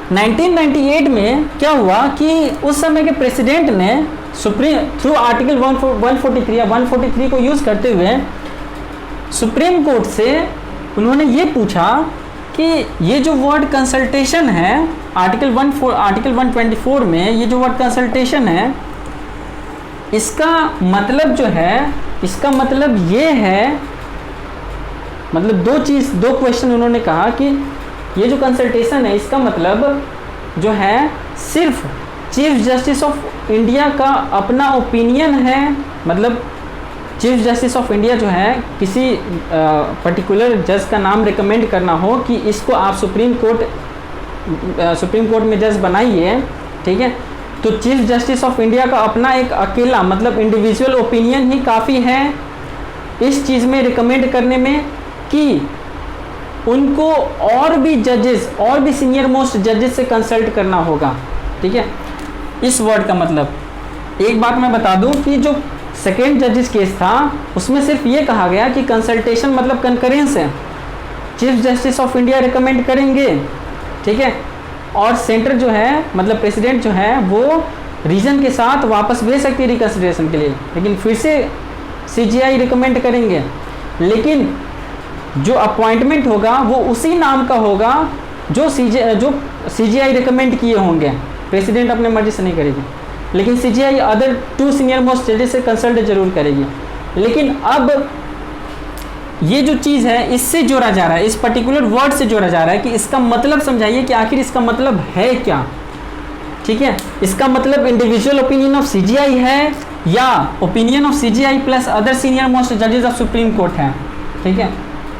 1998 में क्या हुआ कि उस समय के प्रेसिडेंट ने सुप्रीम थ्रू आर्टिकल 143 या 143 को यूज़ करते हुए सुप्रीम कोर्ट से उन्होंने ये पूछा कि ये जो वर्ड कंसल्टेशन है आर्टिकल 124 में, ये जो वर्ड कंसल्टेशन है, इसका मतलब जो है, इसका मतलब ये है, मतलब दो क्वेश्चन उन्होंने कहा कि ये जो कंसल्टेशन है इसका मतलब जो है सिर्फ चीफ जस्टिस ऑफ इंडिया का अपना ओपिनियन है। मतलब चीफ जस्टिस ऑफ इंडिया जो है किसी पर्टिकुलर जज का नाम रिकमेंड करना हो कि इसको आप सुप्रीम कोर्ट में जज बनाइए, ठीक है, तो चीफ जस्टिस ऑफ इंडिया का अपना एक अकेला मतलब इंडिविजुअल ओपिनियन ही काफ़ी है इस चीज़ में रिकमेंड करने में कि उनको और भी जजेस, और भी सीनियर मोस्ट जजेस से कंसल्ट करना होगा। ठीक है, इस वर्ड का मतलब, एक बात मैं बता दूं कि जो सेकेंड जजेस केस था उसमें सिर्फ ये कहा गया कि कंसल्टेशन मतलब कंकरेंस है, chief justice of India recommend करेंगे, ठीक है, और सेंटर जो है मतलब प्रेसिडेंट जो है वो रीजन के साथ वापस भेज सकती है रिकंसिडरेशन के लिए, लेकिन फिर से सीजीआई रिकमेंड करेंगे। लेकिन जो अपॉइंटमेंट होगा वो उसी नाम का होगा जो सीजीआई रिकमेंड किए होंगे, प्रेसिडेंट अपने मर्जी से नहीं करेगी, लेकिन सीजीआई अदर 2 सीनियर मोस्ट जजेस से कंसल्ट जरूर करेगी। लेकिन अब ये जो चीज़ है इससे जोड़ा जा रहा है, इस पर्टिकुलर वर्ड से जोड़ा जा रहा है कि इसका मतलब समझाइए कि आखिर इसका मतलब है क्या। ठीक है, इसका मतलब इंडिविजुअल ओपिनियन ऑफ सीजीआई है या opinion of CGI plus other senior most जजेस ऑफ सुप्रीम कोर्ट है। ठीक है,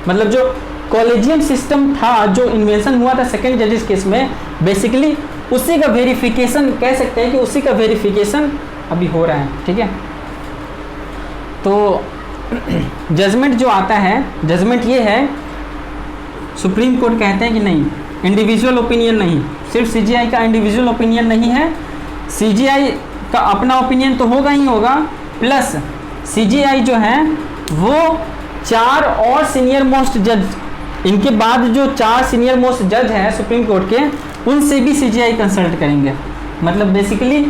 मतलब जो कॉलेजियम सिस्टम था, जो इन्वेंशन हुआ था सेकेंड जजेस केस में, बेसिकली उसी का वेरिफिकेशन कह सकते हैं कि उसी का वेरिफिकेशन अभी हो रहा है। ठीक है, तो जजमेंट जो आता है, जजमेंट ये है, सुप्रीम कोर्ट कहते हैं कि नहीं, इंडिविजुअल ओपिनियन नहीं, सिर्फ सीजीआई का इंडिविजुअल ओपिनियन नहीं है, सीजीआई का अपना ओपिनियन तो होगा ही होगा, प्लस सीजीआई जो है वो 4 और सीनियर मोस्ट जज, इनके बाद जो 4 सीनियर मोस्ट जज हैं सुप्रीम कोर्ट के, उनसे भी सीजीआई कंसल्ट करेंगे। मतलब बेसिकली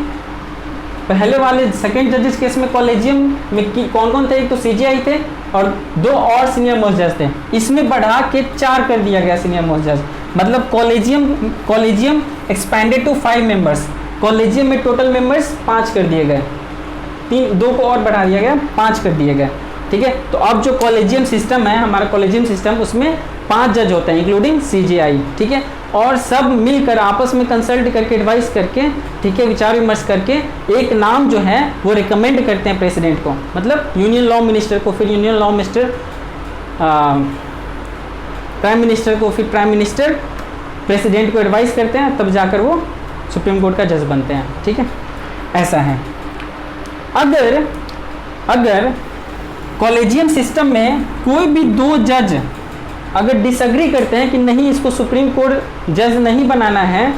पहले वाले सेकेंड जजेस केस में कॉलेजियम में कौन कौन थे, एक तो सीजीआई थे और 2 और सीनियर मोस्ट जज थे, इसमें बढ़ा के 4 कर दिया गया सीनियर मोस्ट जज। मतलब collegium expanded to 5 members, collegium में टोटल मेंबर्स 5 कर दिए गए, 2 को और बढ़ा दिया गया, 5 कर दिए गए। ठीक है, तो अब जो कॉलेजियम सिस्टम है, हमारा कॉलेजियम सिस्टम, उसमें 5 जज होते हैं इंक्लूडिंग सीजीआई। ठीक है, और सब मिलकर आपस में कंसल्ट करके, एडवाइस करके, ठीक है, विचार विमर्श करके एक नाम जो है वो रिकमेंड करते हैं प्रेसिडेंट को, मतलब यूनियन लॉ मिनिस्टर को, फिर union law minister prime minister को, फिर प्राइम मिनिस्टर प्रेसिडेंट को एडवाइस करते हैं, तब जाकर वो सुप्रीम कोर्ट का जज बनते हैं। ठीक है, ऐसा है। अगर कॉलेजियम सिस्टम में कोई भी 2 जज अगर डिसएग्री करते हैं कि नहीं, इसको सुप्रीम कोर्ट जज नहीं बनाना है,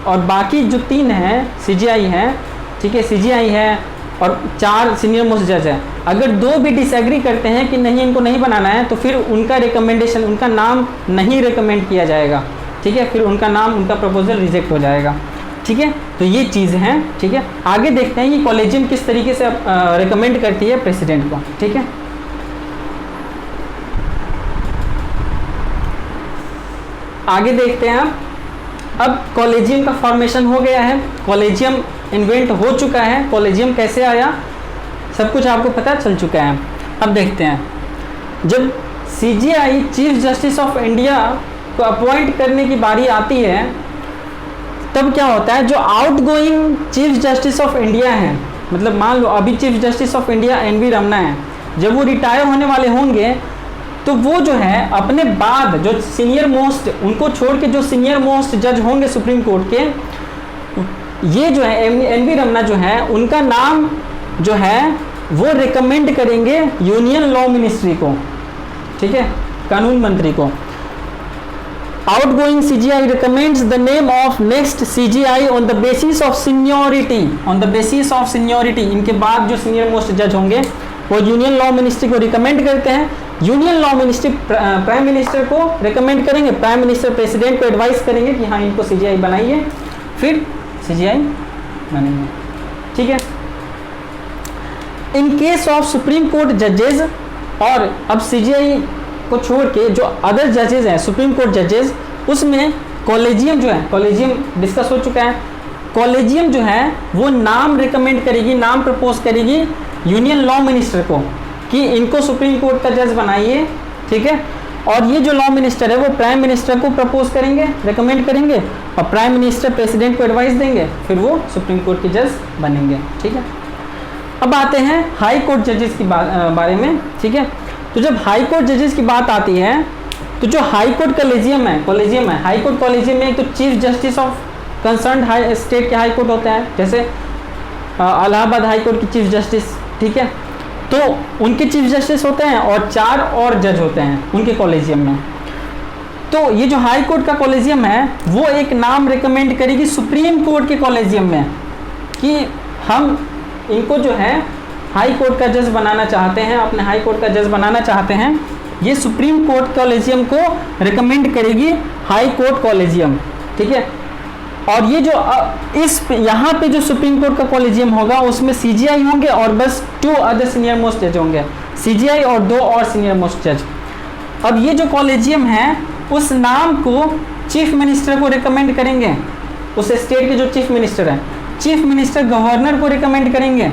और बाकी जो 3 हैं सीजीआई है, ठीक है, सीजीआई है और 4 सीनियर मोस्ट जज है, अगर 2 भी डिसएग्री करते हैं कि नहीं इनको नहीं बनाना है, तो फिर उनका रिकमेंडेशन, उनका नाम नहीं रिकमेंड किया जाएगा। ठीक है, फिर उनका नाम, उनका प्रपोजल रिजेक्ट हो जाएगा। ठीक है, तो ये चीज़ है। ठीक है, आगे देखते हैं कि कॉलेजियम किस तरीके से रिकमेंड करती है प्रेसिडेंट को। ठीक है, आगे देखते हैं। अब कॉलेजियम का फॉर्मेशन हो गया है, कॉलेजियम इन्वेंट हो चुका है, कॉलेजियम कैसे आया सब कुछ आपको पता चल चुका है। अब देखते हैं, जब CGI chief justice of India को अपॉइंट करने की बारी आती है, तब क्या होता है, जो outgoing chief justice of India है, मतलब मान लो अभी chief justice of India N V. Ramana है, जब वो रिटायर होने वाले होंगे तो वो जो है अपने बाद जो सीनियर मोस्ट, उनको छोड़ के जो सीनियर मोस्ट जज होंगे सुप्रीम कोर्ट के, ये जो है एन.वी. रमन्ना जो है, उनका नाम जो है वो रिकमेंड करेंगे यूनियन लॉ मिनिस्ट्री को। ठीक है, कानून मंत्री को। Outgoing CGI recommends the name of next CGI on the basis of seniority, on the basis of seniority, इनके बाद जो सीनियर मोस्ट जज होंगे वो यूनियन लॉ मिनिस्ट्री को रिकमेंड करते हैं। Union law ministry prime minister को रिकमेंड करेंगे, प्राइम मिनिस्टर प्रेसिडेंट को एडवाइस करेंगे कि हाँ इनको सीजीआई बनाइए, फिर सीजीआई बनेंगे। ठीक है, in case of supreme court जजेस, और अब सीजीआई को छोड़ के जो अदर जजेस हैं सुप्रीम कोर्ट जजेस, उसमें कॉलेजियम जो है, कॉलेजियम डिस्कस हो चुका है, कॉलेजियम जो है वो नाम रिकमेंड करेगी, नाम प्रपोज करेगी यूनियन लॉ मिनिस्टर को कि इनको सुप्रीम कोर्ट का जज बनाइए। ठीक है, और ये जो लॉ मिनिस्टर है वो प्राइम मिनिस्टर को प्रपोज करेंगे, रिकमेंड करेंगे, और प्राइम मिनिस्टर प्रेसिडेंट को एडवाइस देंगे, फिर वो सुप्रीम कोर्ट के जज बनेंगे। ठीक है, अब आते हैं हाई कोर्ट जजेस की बारे में। ठीक है, तो जब हाई कोर्ट जजेस की बात आती है, तो जो हाई कोर्ट कॉलेजियम है, हाई कोर्ट कॉलेजियम में एक तो chief justice of concern high state के हाई कोर्ट होते हैं, जैसे इलाहाबाद हाई कोर्ट की चीफ जस्टिस। ठीक है, तो उनके चीफ जस्टिस होते हैं और 4 और जज होते हैं उनके कॉलेजियम में। तो ये जो हाई कोर्ट का कॉलेजियम है वो एक नाम रिकमेंड करेगी सुप्रीम कोर्ट के कॉलेजियम में कि हम इनको जो है हाई कोर्ट का जज बनाना चाहते हैं, अपने हाई कोर्ट का जज बनाना चाहते हैं। ये सुप्रीम कोर्ट कॉलेजियम को रिकमेंड करेगी हाई कोर्ट कॉलेजियम, ठीक है। और ये जो इस यहाँ पे जो सुप्रीम कोर्ट का कॉलेजियम होगा उसमें सीजीआई होंगे और बस 2 अदर सीनियर मोस्ट जज होंगे, सीजीआई और 2 और सीनियर मोस्ट जज। अब ये जो कॉलेजियम है उस नाम को चीफ मिनिस्टर को रिकमेंड करेंगे, उस स्टेट के जो चीफ मिनिस्टर है, चीफ मिनिस्टर गवर्नर को रिकमेंड करेंगे,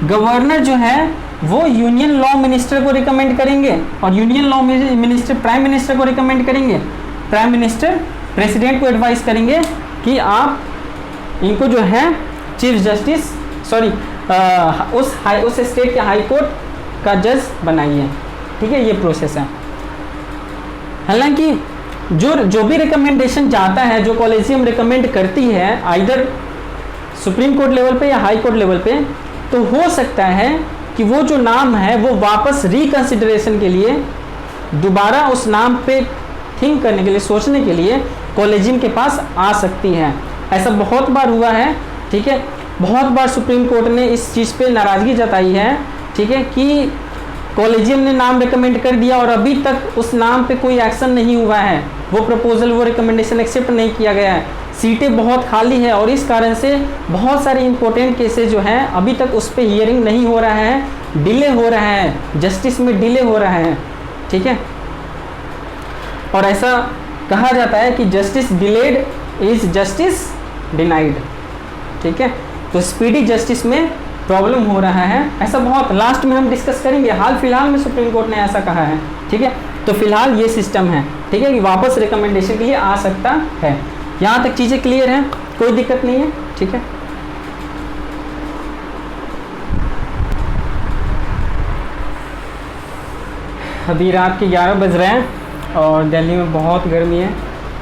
गवर्नर जो है वो यूनियन लॉ मिनिस्टर को रिकमेंड करेंगे और union law minister prime minister को रिकमेंड करेंगे, प्राइम मिनिस्टर प्रेसिडेंट को एडवाइस करेंगे कि आप इनको जो है चीफ जस्टिस उस स्टेट के हाई कोर्ट का जज बनाइए, ठीक है। ये प्रोसेस है। हालांकि जो भी रिकमेंडेशन जाता है, जो कॉलेजियम रिकमेंड करती है आइदर सुप्रीम कोर्ट लेवल पे या हाई कोर्ट लेवल पे, तो हो सकता है कि वो जो नाम है वो वापस रिकंसिडरेशन के लिए दोबारा उस नाम पे थिंक करने के लिए, सोचने के लिए कॉलेजियम के पास आ सकती है। ऐसा बहुत बार हुआ है, ठीक है। बहुत बार सुप्रीम कोर्ट ने इस चीज़ पे नाराज़गी जताई है, ठीक है, कि कॉलेजियम ने नाम रिकमेंड कर दिया और अभी तक उस नाम पे कोई एक्शन नहीं हुआ है, वो प्रपोजल, वो रिकमेंडेशन एक्सेप्ट नहीं किया गया है, सीटें बहुत खाली है और इस कारण से बहुत सारे इंपॉर्टेंट केसेस जो हैं अभी तक उस पर हियरिंग नहीं हो रहा है, डिले हो रहा है, जस्टिस में डिले हो रहा है, ठीक है। और ऐसा कहा जाता है कि justice delayed is justice denied, ठीक है। तो स्पीडी जस्टिस में प्रॉब्लम हो रहा है, ऐसा बहुत लास्ट में हम डिस्कस करेंगे। हाल फिलहाल में सुप्रीम कोर्ट ने ऐसा कहा है, ठीक है। तो फिलहाल ये सिस्टम है, ठीक है, कि वापस रिकमेंडेशन के लिए आ सकता है। यहाँ तक चीज़ें क्लियर हैं, कोई दिक्कत नहीं है, ठीक है। अभी रात के 11 बज रहे हैं और दिल्ली में बहुत गर्मी है।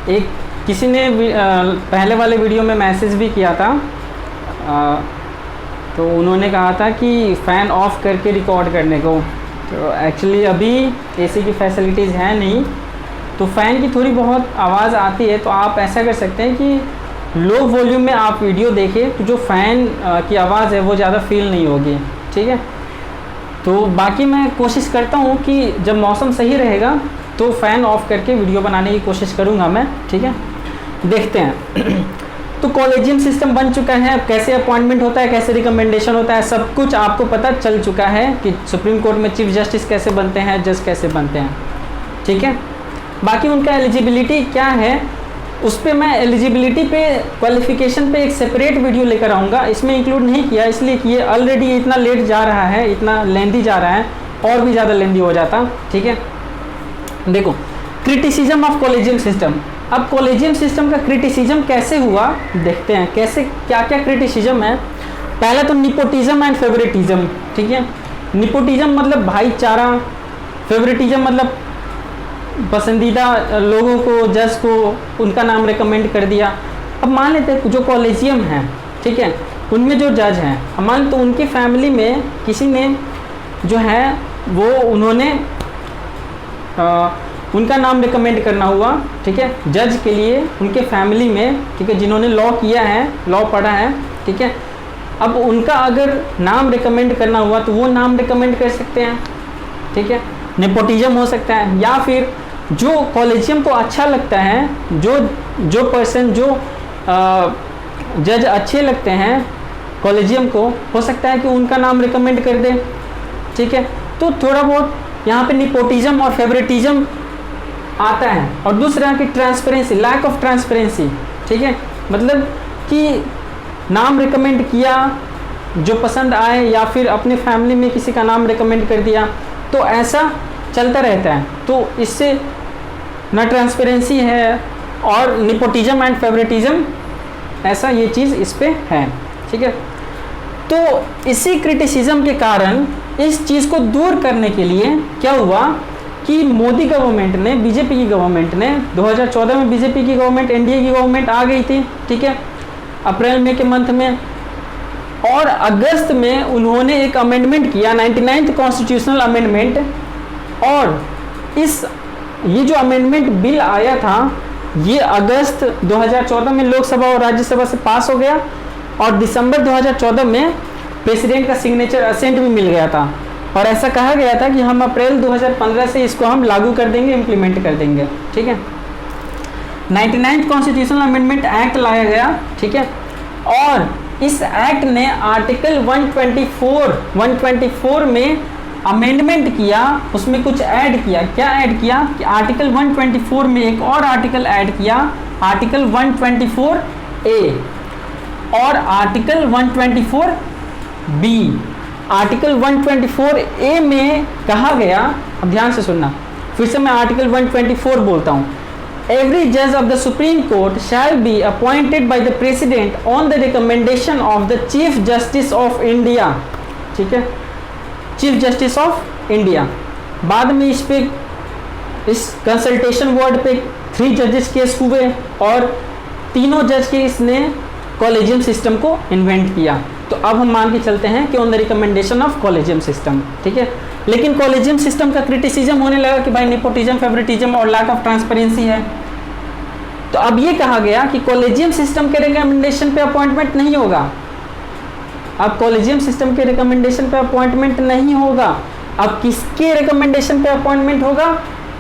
एक किसी ने पहले वाले वीडियो में मैसेज भी किया था, तो उन्होंने कहा था कि फ़ैन ऑफ करके रिकॉर्ड करने को। तो एक्चुअली अभी एसी की फैसिलिटीज़ हैं नहीं, तो फ़ैन की थोड़ी बहुत आवाज़ आती है, तो आप ऐसा कर सकते हैं कि लो वॉल्यूम में आप वीडियो देखें, तो जो फ़ैन की आवाज़ है वो ज़्यादा फील नहीं होगी, ठीक है। तो बाकी मैं कोशिश करता हूँ कि जब मौसम सही रहेगा तो फ़ैन ऑफ करके वीडियो बनाने की कोशिश करूँगा मैं, ठीक है। देखते हैं। तो कॉलेजियम सिस्टम बन चुका है, कैसे अपॉइंटमेंट होता है, कैसे रिकमेंडेशन होता है, सब कुछ आपको पता चल चुका है कि सुप्रीम कोर्ट में चीफ जस्टिस कैसे बनते हैं, जज कैसे बनते हैं, ठीक है। बाकी उनका एलिजिबिलिटी क्या है, उस पर मैं एलिजिबिलिटी पे, क्वालिफिकेशन पे एक सेपरेट वीडियो लेकर आऊँगा। इसमें इंक्लूड नहीं किया इसलिए कि ये ऑलरेडी इतना लेट जा रहा है, इतना लेंदी जा रहा है, और भी ज़्यादा लेंदी हो जाता, ठीक है। देखो, क्रिटिसिज्म ऑफ कॉलेजियम सिस्टम। अब कॉलेजियम सिस्टम का क्रिटिसिज्म कैसे हुआ देखते हैं, कैसे क्या क्या क्रिटिसिज्म है। पहला तो निपोटिज्म एंड फेवरेटिज्म, ठीक है। निपोटिज्म मतलब भाईचारा, फेवरेटिज्म मतलब पसंदीदा लोगों को, जज को उनका नाम रिकमेंड कर दिया। अब मान लेते हैं जो कॉलेजियम है, ठीक है, उनमें जो जज हैं, मान तो उनकी फैमिली में किसी ने जो है वो उन्होंने उनका नाम रिकमेंड करना हुआ, ठीक है, जज के लिए उनके फैमिली में, ठीक है, जिन्होंने लॉ किया है, लॉ पढ़ा है, ठीक है। अब उनका अगर नाम रिकमेंड करना हुआ तो वो नाम रिकमेंड कर सकते हैं, ठीक है। नेपोटिज्म हो सकता है, या फिर जो कॉलेजियम को अच्छा लगता है, जो पर्सन, जो जज अच्छे लगते हैं कॉलेजियम को, हो सकता है कि उनका नाम रिकमेंड कर दे, ठीक है। तो थोड़ा बहुत यहाँ पे निपोटिज्म और फेवरेटिज्म आता है। और दूसरा कि ट्रांसपेरेंसी, लैक ऑफ ट्रांसपेरेंसी, ठीक है, मतलब कि नाम रिकमेंड किया जो पसंद आए, या फिर अपने फैमिली में किसी का नाम रिकमेंड कर दिया, तो ऐसा चलता रहता है। तो इससे ना ट्रांसपेरेंसी है और निपोटिज्म एंड फेवरेटिज्म, ऐसा ये चीज़ इस पे है, ठीक है। तो इसी क्रिटिसिज्म के कारण इस चीज़ को दूर करने के लिए क्या हुआ कि मोदी गवर्नमेंट ने, बीजेपी की गवर्नमेंट ने 2014 में, बीजेपी की गवर्नमेंट, एनडीए की गवर्नमेंट आ गई थी, ठीक है, अप्रैल मई के मंथ में, और अगस्त में उन्होंने एक अमेंडमेंट किया, 99th कॉन्स्टिट्यूशनल अमेंडमेंट, और इस ये जो अमेंडमेंट बिल आया था ये अगस्त 2014 में लोकसभा और राज्यसभा से पास हो गया और दिसंबर 2014 में प्रेसिडेंट का सिग्नेचर असेंट भी मिल गया था और ऐसा कहा गया था कि हम अप्रैल 2015 से इसको हम लागू कर देंगे, इम्प्लीमेंट कर देंगे। ठीक है, 99th कॉन्स्टिट्यूशनल अमेंडमेंट एक्ट लाया गया। ठीक है, और इस एक्ट ने आर्टिकल 124 में अमेंडमेंट किया, उसमें कुछ ऐड किया। क्या ऐड किया कि आर्टिकल 124 में एक और आर्टिकल ऐड किया, आर्टिकल 124A और आर्टिकल 124B। आर्टिकल 124A में कहा गया, अब ध्यान से सुनना, फिर से मैं आर्टिकल 124 बोलता हूँ। Every judge of the Supreme Court shall be appointed by the President on the recommendation of the Chief Justice of India। ठीक है, चीफ जस्टिस ऑफ इंडिया। बाद में इस पे इस कंसल्टेशन बोर्ड पे 3 जजेस केस हुए और तीनों जज के इसने कॉलेजियम सिस्टम को इन्वेंट किया। तो अब हम मान के चलते हैं कि on the recommendation of collegium system. ठीक है, लेकिन कॉलेजियम सिस्टम का क्रिटिसिज्म होने लगा कि भाई नेपोटिज्म, फेवरेटिज्म और लैक ऑफ ट्रांसपेरेंसी है। तो अब ये कहा गया कि कॉलेजियम सिस्टम के रिकमेंडेशन पे अपॉइंटमेंट नहीं होगा। अब कॉलेजियम सिस्टम के रिकमेंडेशन पे अपॉइंटमेंट नहीं होगा, अब किसके रिकमेंडेशन पे अपॉइंटमेंट होगा?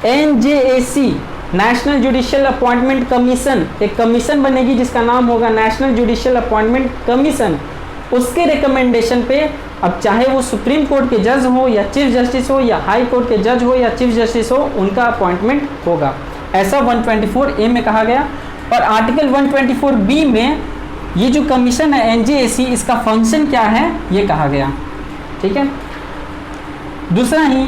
NJAC, national judicial appointment commission. एक कमीशन बनेगी जिसका नाम होगा नेशनल जुडिशियल अपॉइंटमेंट कमीशन। उसके रिकमेंडेशन पे अब चाहे वो सुप्रीम कोर्ट के जज हो या चीफ जस्टिस हो या हाई कोर्ट के जज हो या चीफ जस्टिस हो, उनका अपॉइंटमेंट होगा। ऐसा 124A में कहा गया। और आर्टिकल 124B में ये जो कमीशन है NJAC, इसका फंक्शन क्या है ये कहा गया। ठीक है, दूसरा ही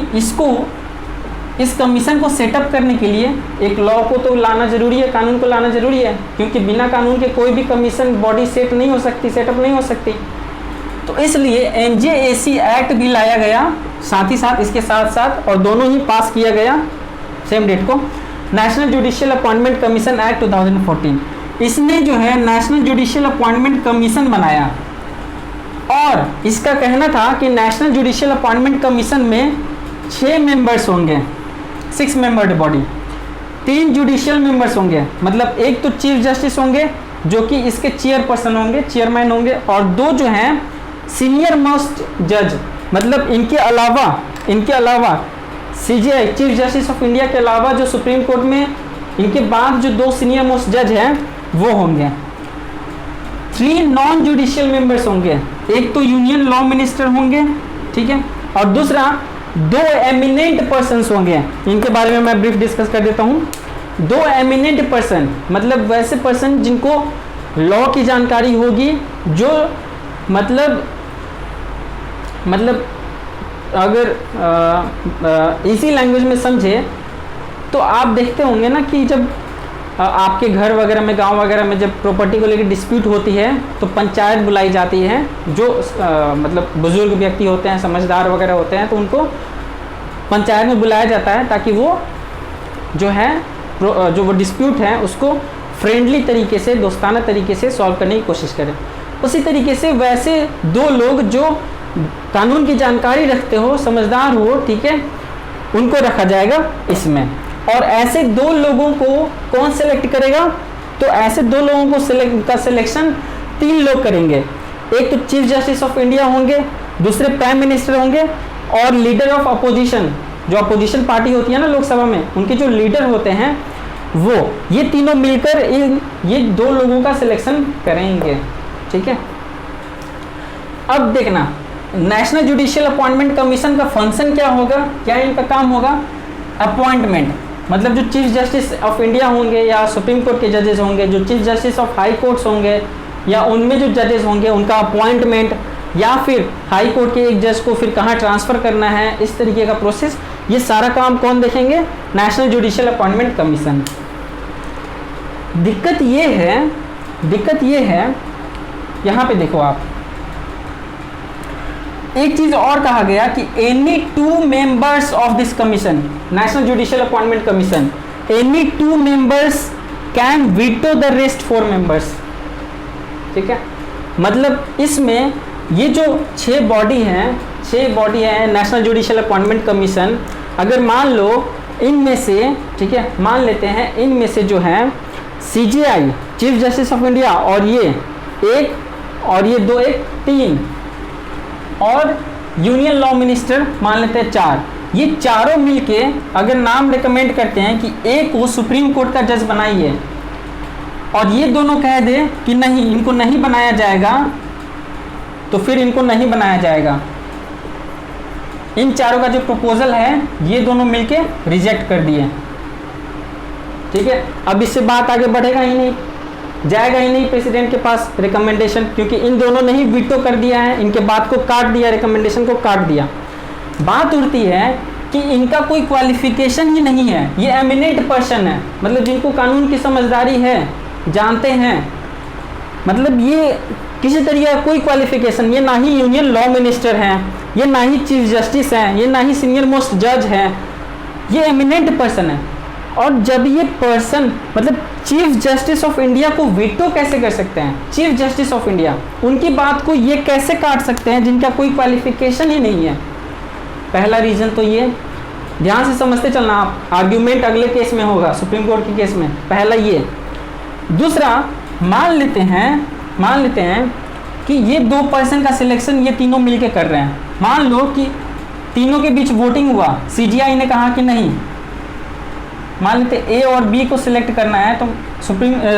इस कमीशन को सेटअप करने के लिए एक लॉ को तो लाना जरूरी है, कानून को लाना जरूरी है, क्योंकि बिना कानून के कोई भी कमीशन बॉडी सेटअप नहीं हो सकती। तो इसलिए NJAC एक्ट भी लाया गया साथ ही साथ, इसके साथ साथ, और दोनों ही पास किया गया सेम डेट को, national judicial appointment commission act 2014। इसने जो है नेशनल जुडिशियल अपॉइंटमेंट कमीशन बनाया और इसका कहना था कि नेशनल जुडिशियल अपॉइंटमेंट कमीशन में 6 मेंबर्स होंगे, 6 मेंबर्ड बॉडी, 3 जुडिशियल मेंबर्स होंगे, मतलब एक तो चीफ जस्टिस होंगे जो कि इसके चेयरपर्सन होंगे, चेयरमैन होंगे, और 2 जो हैं सीनियर मोस्ट जज, मतलब इनके अलावा CJI chief justice of India के अलावा जो सुप्रीम कोर्ट में इनके बाद जो 2 सीनियर मोस्ट जज हैं वो होंगे। 3 नॉन जुडिशियल मेंबर्स होंगे, एक तो यूनियन लॉ मिनिस्टर होंगे, ठीक है, और दूसरा 2 एमिनेंट पर्सन्स होंगे। इनके बारे में मैं ब्रीफ डिस्कस कर देता हूँ। 2 एमिनेंट पर्सन मतलब वैसे पर्सन जिनको लॉ की जानकारी होगी, जो मतलब अगर इसी लैंग्वेज में समझे तो आप देखते होंगे ना कि जब आपके घर वगैरह में, गांव वगैरह में जब प्रॉपर्टी को लेकर डिस्प्यूट होती है तो पंचायत बुलाई जाती है। जो मतलब बुजुर्ग व्यक्ति होते हैं, समझदार वगैरह होते हैं, तो उनको पंचायत में बुलाया जाता है ताकि वो जो वो डिस्प्यूट है उसको फ्रेंडली तरीके से, दोस्ताना तरीके से सॉल्व करने की कोशिश करें। उसी तरीके से वैसे 2 लोग जो कानून की जानकारी रखते हो, समझदार हो, ठीक है, उनको रखा जाएगा इसमें। और ऐसे 2 लोगों को कौन सेलेक्ट करेगा? तो ऐसे 2 लोगों को सिलेक्शन 3 लोग करेंगे। एक तो चीफ जस्टिस ऑफ इंडिया होंगे, दूसरे प्राइम मिनिस्टर होंगे, और लीडर ऑफ अपोजिशन, जो अपोजिशन पार्टी होती है ना लोकसभा में, उनके जो लीडर होते हैं वो, ये तीनों मिलकर ये 2 लोगों का सिलेक्शन करेंगे। ठीक है, अब देखना नेशनल जुडिशियल अपॉइंटमेंट कमीशन का फंक्शन क्या होगा, क्या इनका काम होगा? अपॉइंटमेंट, मतलब जो चीफ जस्टिस ऑफ इंडिया होंगे या सुप्रीम कोर्ट के जजेस होंगे, जो chief justice of high courts होंगे या उनमें जो जजेस होंगे उनका अपॉइंटमेंट, या फिर हाई कोर्ट के एक जज को फिर कहाँ ट्रांसफ़र करना है, इस तरीके का प्रोसेस, ये सारा काम कौन देखेंगे? National judicial appointment commission. दिक्कत ये है यहाँ पे देखो आप, एक चीज और कहा गया कि any 2 members of this commission, national judicial appointment commission, any 2 members can veto the rest 4 members. ठीक है, मतलब इसमें ये जो 6 बॉडी है नेशनल जुडिशियल अपॉइंटमेंट कमीशन, अगर मान लो इनमें से, ठीक है, मान लेते हैं इनमें से जो है CJI chief justice of India और ये एक और ये दो, एक 3 और यूनियन लॉ मिनिस्टर मान लेते हैं 4, ये चारों मिलके अगर नाम रिकमेंड करते हैं कि एक को सुप्रीम कोर्ट का जज बनाइए और ये दोनों कह दे कि नहीं इनको नहीं बनाया जाएगा, तो फिर इनको नहीं बनाया जाएगा। इन चारों का जो प्रपोजल है ये दोनों मिलके रिजेक्ट कर दिए, ठीक है। अब इससे बात आगे बढ़ेगा ही नहीं, जाएगा ही नहीं प्रेसिडेंट के पास रिकमेंडेशन, क्योंकि इन दोनों ने ही वीटो कर दिया है, इनके बात को काट दिया, रिकमेंडेशन को काट दिया। बात उठती है कि इनका कोई क्वालिफिकेशन ही नहीं है, ये एमिनेंट पर्सन है, मतलब जिनको कानून की समझदारी है, जानते हैं, मतलब ये किसी तरीके का कोई क्वालिफिकेशन, ये ना ही यूनियन लॉ मिनिस्टर हैं, ये ना ही चीफ जस्टिस हैं, ये ना ही सीनियर मोस्ट जज हैं, ये एमिनेंट पर्सन है। और जब ये पर्सन मतलब चीफ जस्टिस ऑफ इंडिया को वीटो कैसे कर सकते हैं, चीफ जस्टिस ऑफ इंडिया, उनकी बात को ये कैसे काट सकते हैं जिनका कोई क्वालिफिकेशन ही नहीं है। पहला रीजन तो ये, ध्यान से समझते चलना आप, आर्ग्यूमेंट अगले केस में होगा, सुप्रीम कोर्ट के केस में, पहला ये। दूसरा, मान लेते हैं कि ये 2 पर्सन का सिलेक्शन ये तीनों मिलके कर रहे हैं। मान लो कि तीनों के बीच वोटिंग हुआ, CJI ने कहा कि नहीं, मान लेते A और B को सिलेक्ट करना है, तो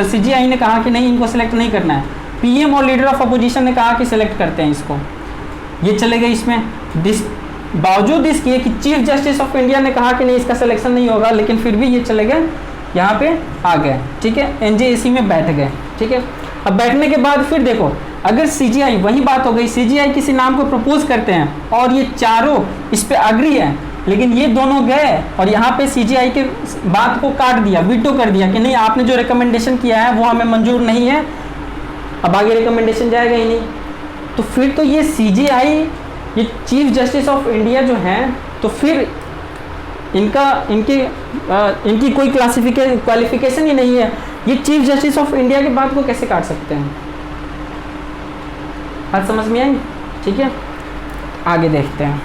CJI ने कहा कि नहीं इनको सिलेक्ट नहीं करना है, PM और लीडर ऑफ अपोजिशन ने कहा कि सिलेक्ट करते हैं इसको, ये चले गए इसमें। बावजूद इसके कि चीफ जस्टिस ऑफ इंडिया ने कहा कि नहीं इसका सिलेक्शन नहीं होगा, लेकिन फिर भी ये चले गए, यहाँ पे आ गए, ठीक है, NJAC में बैठ गए, ठीक है। अब बैठने के बाद फिर देखो, अगर CJI, वही बात हो गई, CJI किसी नाम को प्रपोज करते हैं और ये चारों इस पे अग्री है, लेकिन ये दोनों गए और यहाँ पे CJI के बात को काट दिया, वीटो कर दिया कि नहीं आपने जो रिकमेंडेशन किया है वो हमें मंजूर नहीं है, अब आगे रिकमेंडेशन जाएगा ही नहीं। तो फिर तो ये CJI, ये चीफ जस्टिस ऑफ इंडिया जो हैं, तो फिर इनकी कोई क्वालिफिकेशन ही नहीं है, ये चीफ जस्टिस ऑफ इंडिया की बात को कैसे काट सकते हैं। बात समझ में आई, ठीक है, आगे देखते हैं।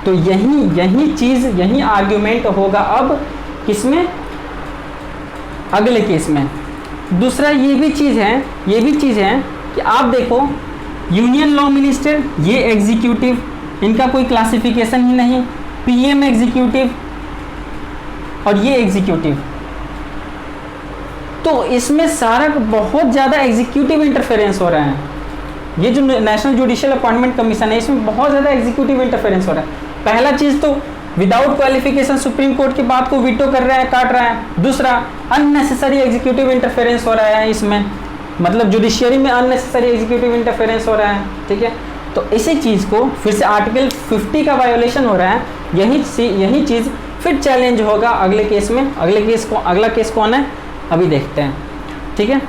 तो यही आर्ग्यूमेंट होगा अब किसमें, अगले केस में। दूसरा ये भी चीज़ है कि आप देखो, यूनियन लॉ मिनिस्टर ये एग्जीक्यूटिव, इनका कोई क्लासिफिकेशन ही नहीं, PM एग्जीक्यूटिव और ये एग्जीक्यूटिव, तो इसमें सारा बहुत ज़्यादा एग्जीक्यूटिव इंटरफेरेंस हो रहा है। ये जो नेशनल जुडिशियल अपॉइंटमेंट कमीशन है, इसमें बहुत ज़्यादा एग्जीक्यूटिव इंटरफेरेंस हो रहा है। पहला चीज़ तो विदाउट क्वालिफिकेशन सुप्रीम कोर्ट की बात को वीटो कर रहा है, काट रहा है। दूसरा, अननेसेसरी एग्जीक्यूटिव इंटरफेरेंस हो रहा है इसमें, मतलब जुडिशियरी में अननेसेसरी एग्जीक्यूटिव इंटरफेरेंस हो रहा है, ठीक है। तो इसी चीज़ को फिर से आर्टिकल 50 का वायोलेशन हो रहा है, यही चीज़ फिर चैलेंज होगा अगले केस में। अगला केस कौन है अभी देखते हैं, ठीक है।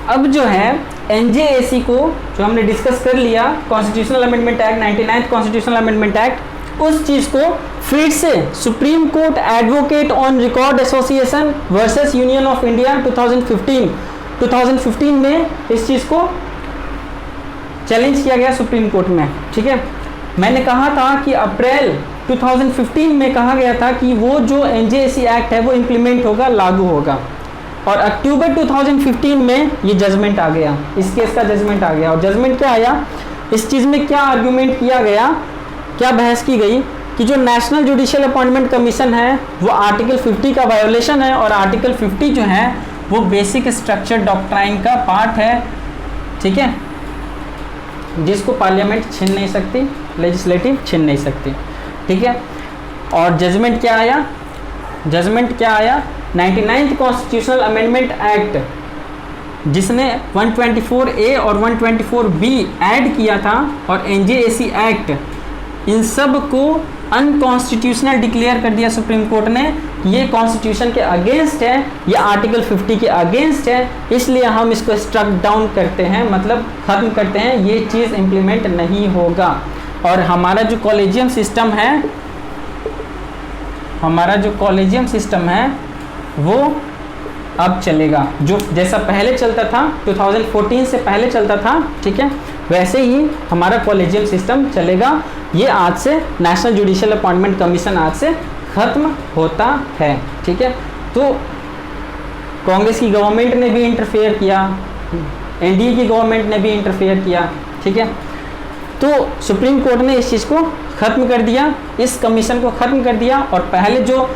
अब जो है NJAC को जो हमने डिस्कस कर लिया, constitutional amendment act, 99th constitutional amendment act, उस चीज़ को फिर से supreme court advocate on record association versus union of India 2015 में इस चीज़ को चैलेंज किया गया सुप्रीम कोर्ट में, ठीक है। मैंने कहा था कि अप्रैल 2015 में कहा गया था कि वो जो NJAC एक्ट है वो इम्प्लीमेंट होगा, लागू होगा, और अक्टूबर 2015 में ये जजमेंट आ गया, इस केस का जजमेंट आ गया। और जजमेंट क्या आया, इस चीज़ में क्या आर्गूमेंट किया गया, क्या बहस की गई कि जो नेशनल जुडिशियल अपॉइंटमेंट कमीशन है वो आर्टिकल 50 का वायोलेशन है, और आर्टिकल 50 जो है वो बेसिक स्ट्रक्चर डॉक्ट्राइन का पार्ट है, ठीक है, जिसको पार्लियामेंट छीन नहीं सकती, लेजिस्लेटिव छीन नहीं सकती, ठीक है। और जजमेंट क्या आया, 99th कॉन्स्टिट्यूशनल अमेंडमेंट एक्ट, जिसने 124A और 124B ऐड किया था, और NJAC एक्ट, इन सब को अनकॉन्स्टिट्यूशनल डिक्लेयर कर दिया सुप्रीम कोर्ट ने। ये कॉन्स्टिट्यूशन के अगेंस्ट है, ये आर्टिकल 50 के अगेंस्ट है, इसलिए हम इसको स्ट्रक डाउन करते हैं, मतलब खत्म करते हैं, ये चीज़ इम्प्लीमेंट नहीं होगा। और हमारा जो कॉलेजियम सिस्टम है वो अब चलेगा, जो जैसा पहले चलता था, 2014 से पहले चलता था, ठीक है, वैसे ही हमारा कॉलेजियम सिस्टम चलेगा। ये आज से नेशनल जुडिशियल अपॉइंटमेंट कमीशन आज से खत्म होता है, ठीक है। तो कांग्रेस की गवर्नमेंट ने भी इंटरफेयर किया, एनडीए की गवर्नमेंट ने भी इंटरफेयर किया, ठीक है। तो सुप्रीम कोर्ट ने इस चीज़ को ख़त्म कर दिया, इस कमीशन को ख़त्म कर दिया। और पहले जो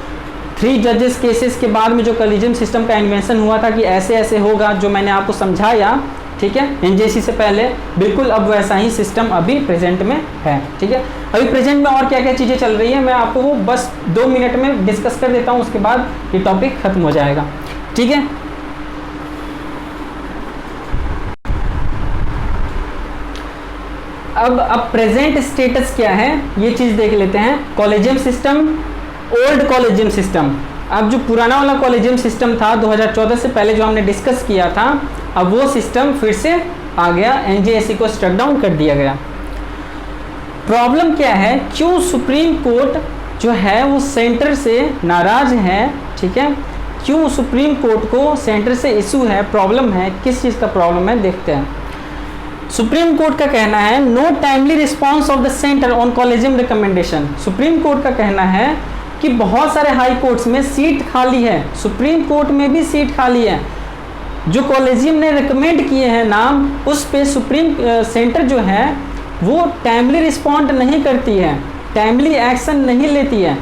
3 जजेस केसेस के बाद में जो कॉलेजियम सिस्टम का इन्वेंशन हुआ था कि ऐसे ऐसे होगा, जो मैंने आपको समझाया, ठीक है, एनजेसी से पहले, बिल्कुल अब वैसा ही सिस्टम अभी प्रेजेंट में है, ठीक है। अभी प्रेजेंट में और क्या क्या चीज़ें चल रही हैं मैं आपको वो बस 2 मिनट में डिस्कस कर देता हूँ, उसके बाद ये टॉपिक खत्म हो जाएगा, ठीक है। अब प्रेजेंट स्टेटस क्या है ये चीज़ देख लेते हैं। Collegium system, old collegium system, अब जो पुराना वाला कॉलेजियम सिस्टम था 2014 से पहले जो हमने डिस्कस किया था, अब वो सिस्टम फिर से आ गया, एनजेएससी को स्टक डाउन कर दिया गया। प्रॉब्लम क्या है, क्यों सुप्रीम कोर्ट जो है वो सेंटर से नाराज है, ठीक है, क्यों सुप्रीम कोर्ट को सेंटर से इशू है, प्रॉब्लम है, किस चीज़ का प्रॉब्लम है देखते हैं। सुप्रीम कोर्ट का कहना है no timely response of the centre on collegium recommendation. Supreme court का कहना है कि बहुत सारे हाई कोर्ट्स में सीट खाली है, सुप्रीम कोर्ट में भी सीट खाली है, जो कॉलेजियम ने रिकमेंड किए हैं नाम, उस पे सुप्रीम सेंटर जो है वो टाइमली रिस्पॉन्ड नहीं करती है, टाइमली एक्शन नहीं लेती है,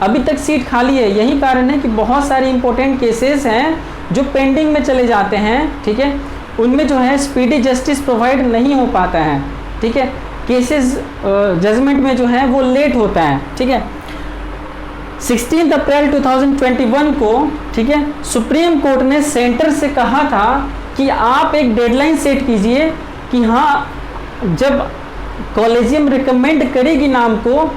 अभी तक सीट खाली है। यही कारण है कि बहुत सारे इंपॉर्टेंट केसेस हैं जो पेंडिंग में चले जाते हैं, ठीक है, उनमें जो है स्पीडी जस्टिस प्रोवाइड नहीं हो पाता है, ठीक है, केसेस जजमेंट में जो है वो लेट होता है, ठीक है। 16 अप्रैल 2021 को, ठीक है, सुप्रीम कोर्ट ने सेंटर से कहा था कि आप एक डेडलाइन सेट कीजिए कि हाँ, जब कॉलेजियम रिकमेंड करेगी नाम को,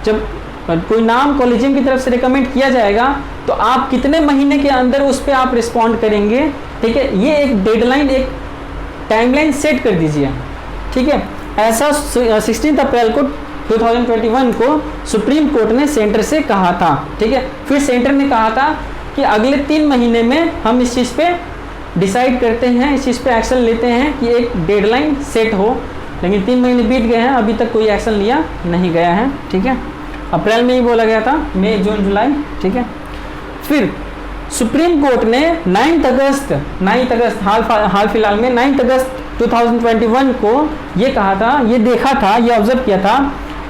जब कोई नाम कॉलेजियम की तरफ से रिकमेंड किया जाएगा तो आप कितने महीने के अंदर उस पर आप रिस्पॉन्ड करेंगे, ठीक है, ये एक डेडलाइन, एक टाइमलाइन सेट कर दीजिए, ठीक है। ऐसा 16 अप्रैल को 2021 को सुप्रीम कोर्ट ने सेंटर से कहा था, ठीक है। फिर सेंटर ने कहा था कि अगले 3 महीने में हम इस चीज़ पे डिसाइड करते हैं, इस चीज़ पे एक्शन लेते हैं कि एक डेडलाइन सेट हो, लेकिन 3 महीने बीत गए हैं, अभी तक कोई एक्शन लिया नहीं गया है, ठीक है। अप्रैल में ही बोला गया था, मई जून जुलाई, ठीक है। फिर सुप्रीम कोर्ट ने 9 अगस्त हाल फिलहाल में 9 अगस्त 2021 को ये कहा था, ये देखा था, ये ऑब्जर्व किया था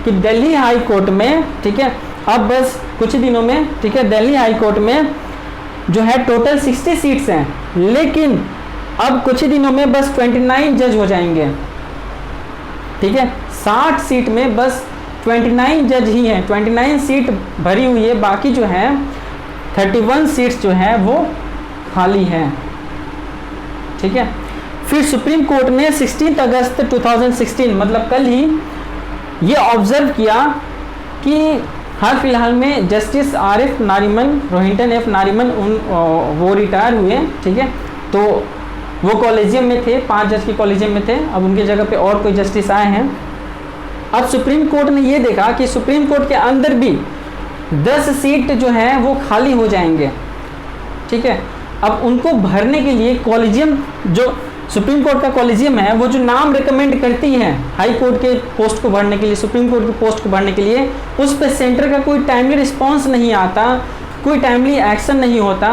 कि दिल्ली हाई कोर्ट में, ठीक है, अब बस कुछ ही दिनों में, ठीक है, दिल्ली हाई कोर्ट में जो है टोटल 60 सीट्स हैं, लेकिन अब कुछ ही दिनों में बस 29 जज हो जाएंगे, ठीक है। 60 सीट में बस 29 जज ही हैं, 29 सीट भरी हुई है, बाकी जो है 31 सीट्स जो है वो खाली हैं, ठीक है। फिर सुप्रीम कोर्ट ने 16 अगस्त 2016 मतलब कल ही ये ऑब्जर्व किया कि हाल फिलहाल में जस्टिस आरिफ नारिमन, रोहिंटन एफ नारिमन वो रिटायर हुए, ठीक है। तो वो कॉलेजियम में थे, 5 जज के कॉलेजियम में थे, अब उनकी जगह पे और कोई जस्टिस आए हैं। अब सुप्रीम कोर्ट ने ये देखा कि सुप्रीम कोर्ट के अंदर भी 10 सीट जो है वो खाली हो जाएंगे, ठीक है। अब उनको भरने के लिए कॉलेजियम, जो सुप्रीम कोर्ट का कॉलेजियम है, वो जो नाम रिकमेंड करती है हाई कोर्ट के पोस्ट को भरने के लिए, सुप्रीम कोर्ट के पोस्ट को भरने के लिए, उस पर सेंटर का कोई टाइमली रिस्पॉन्स नहीं आता, कोई टाइमली एक्शन नहीं होता,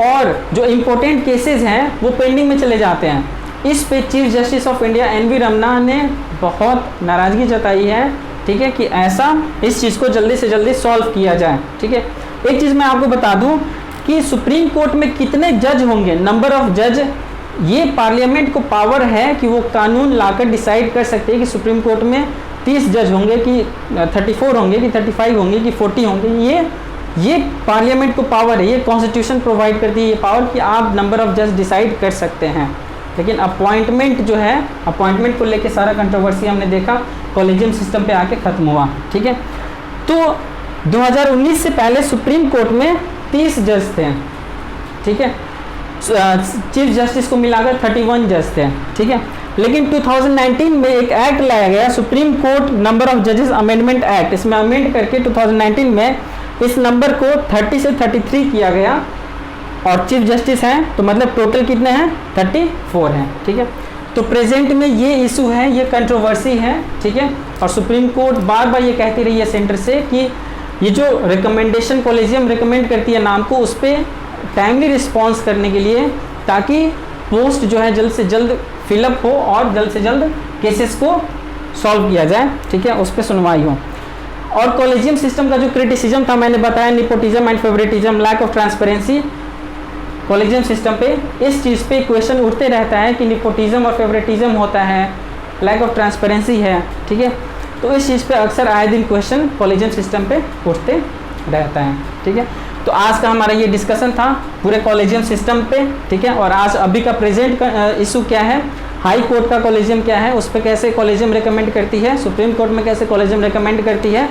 और जो इम्पोर्टेंट केसेस हैं वो पेंडिंग में चले जाते हैं। इस पे chief justice of India N V. Ramana ने बहुत नाराज़गी जताई है, ठीक है, कि ऐसा इस चीज़ को जल्दी से जल्दी सॉल्व किया जाए, ठीक है। एक चीज़ मैं आपको बता दूं कि सुप्रीम कोर्ट में कितने जज होंगे, नंबर ऑफ जज, ये पार्लियामेंट को पावर है कि वो कानून लाकर डिसाइड कर सकते हैं कि सुप्रीम कोर्ट में 30 जज होंगे कि 34 होंगे कि 35 होंगे कि 40 होंगे। ये पार्लियामेंट को पावर है, ये कॉन्स्टिट्यूशन प्रोवाइड करती है ये पावर कि आप नंबर ऑफ जज डिसाइड कर सकते हैं। लेकिन अपॉइंटमेंट जो है, अपॉइंटमेंट को लेके सारा कंट्रोवर्सी हमने देखा कॉलेजियम सिस्टम पे आके ख़त्म हुआ, ठीक है। तो 2019 से पहले सुप्रीम कोर्ट में 30 जज थे, ठीक है, चीफ जस्टिस को मिलाकर 31 जज थे, ठीक है। लेकिन 2019 में एक एक्ट लाया गया, सुप्रीम कोर्ट नंबर ऑफ जजेस अमेंडमेंट एक्ट, इसमें अमेंड करके 2019 में इस नंबर को 30 से 33 किया गया, और चीफ जस्टिस हैं तो मतलब टोटल कितने हैं, 34 हैं, ठीक है। तो प्रेजेंट में ये इशू है, ये कंट्रोवर्सी है, ठीक है। और सुप्रीम कोर्ट बार बार ये कहती रही है सेंटर से कि ये जो रिकमेंडेशन कॉलेजियम रिकमेंड करती है नाम को, उस पर टाइमली रिस्पॉन्स करने के लिए, ताकि पोस्ट जो है जल्द से जल्द फिलअप हो और जल्द से जल्द केसेस को सॉल्व किया जाए, ठीक है, उस पर सुनवाई हो। और कॉलेजियम सिस्टम का जो क्रिटिसिज्म था मैंने बताया, nepotism and favouritism, lack of transparency, collegium system पे इस चीज़ पे क्वेश्चन उठते रहता है कि निपोटिज्म और फेवरेटिज्म होता है, लैक ऑफ ट्रांसपेरेंसी है, ठीक है। तो इस चीज़ पे अक्सर आए दिन क्वेश्चन कॉलेजियम सिस्टम पे उठते रहता है, ठीक है। तो आज का हमारा ये डिस्कशन था पूरे कॉलेजियम सिस्टम पे, ठीक है। और आज अभी का प्रेजेंट का इशू क्या है, हाई कोर्ट का कॉलेजियम क्या है, उस पर कैसे कॉलेजियम रिकमेंड करती है, सुप्रीम कोर्ट में कैसे कॉलेजियम रिकमेंड करती है,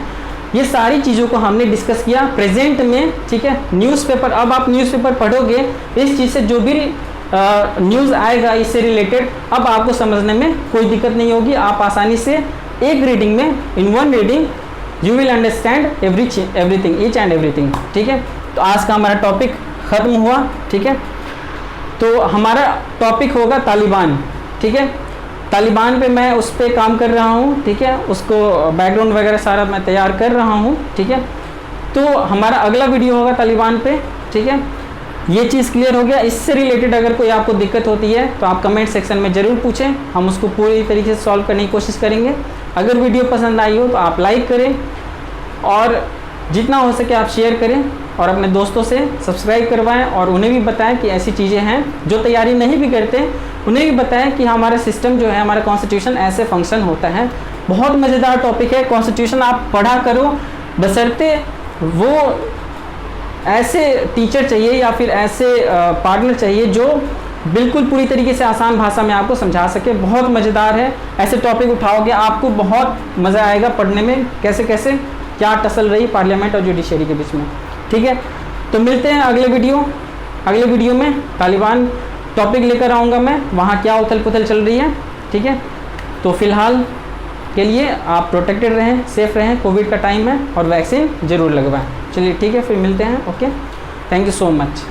ये सारी चीज़ों को हमने डिस्कस किया प्रेजेंट में, ठीक है। न्यूज़पेपर, अब आप न्यूज़पेपर पढ़ोगे, इस चीज़ से जो भी न्यूज़ आएगा इससे रिलेटेड, अब आपको समझने में कोई दिक्कत नहीं होगी। आप आसानी से एक रीडिंग में, in one reading you will understand everything, each and everything, ठीक है। तो आज का हमारा टॉपिक ख़त्म हुआ, ठीक है। तो हमारा टॉपिक होगा तालिबान, ठीक है। तालिबान पे मैं उस पर काम कर रहा हूँ, ठीक है, उसको बैकग्राउंड वगैरह सारा मैं तैयार कर रहा हूँ, ठीक है। तो हमारा अगला वीडियो होगा तालिबान पे, ठीक है। ये चीज़ क्लियर हो गया। इससे रिलेटेड अगर कोई आपको दिक्कत होती है तो आप कमेंट सेक्शन में ज़रूर पूछें, हम उसको पूरी तरीके से सॉल्व करने की कोशिश करेंगे। अगर वीडियो पसंद आई हो तो आप लाइक करें और जितना हो सके आप शेयर करें और अपने दोस्तों से सब्सक्राइब करवाएं और उन्हें भी बताएं कि ऐसी चीज़ें हैं, जो तैयारी नहीं भी करते उन्हें भी बताएं कि हमारा सिस्टम जो है, हमारा कॉन्स्टिट्यूशन ऐसे फंक्शन होता है। बहुत मज़ेदार टॉपिक है कॉन्स्टिट्यूशन, आप पढ़ा करो, बशर्ते वो ऐसे टीचर चाहिए या फिर ऐसे पार्टनर चाहिए जो बिल्कुल पूरी तरीके से आसान भाषा में आपको समझा सके। बहुत मज़ेदार है, ऐसे टॉपिक उठाओगे आपको बहुत मज़ा आएगा पढ़ने में, कैसे कैसे क्या टसल रही पार्लियामेंट और जुडिशरी के बीच में, ठीक है। तो मिलते हैं अगले वीडियो में तालिबान टॉपिक लेकर आऊँगा मैं, वहाँ क्या उथल पुथल चल रही है, ठीक है। तो फिलहाल के लिए आप प्रोटेक्टेड रहें, सेफ रहें, कोविड का टाइम है और वैक्सीन ज़रूर लगवाएं। चलिए ठीक है, फिर मिलते हैं, okay, thank you so much.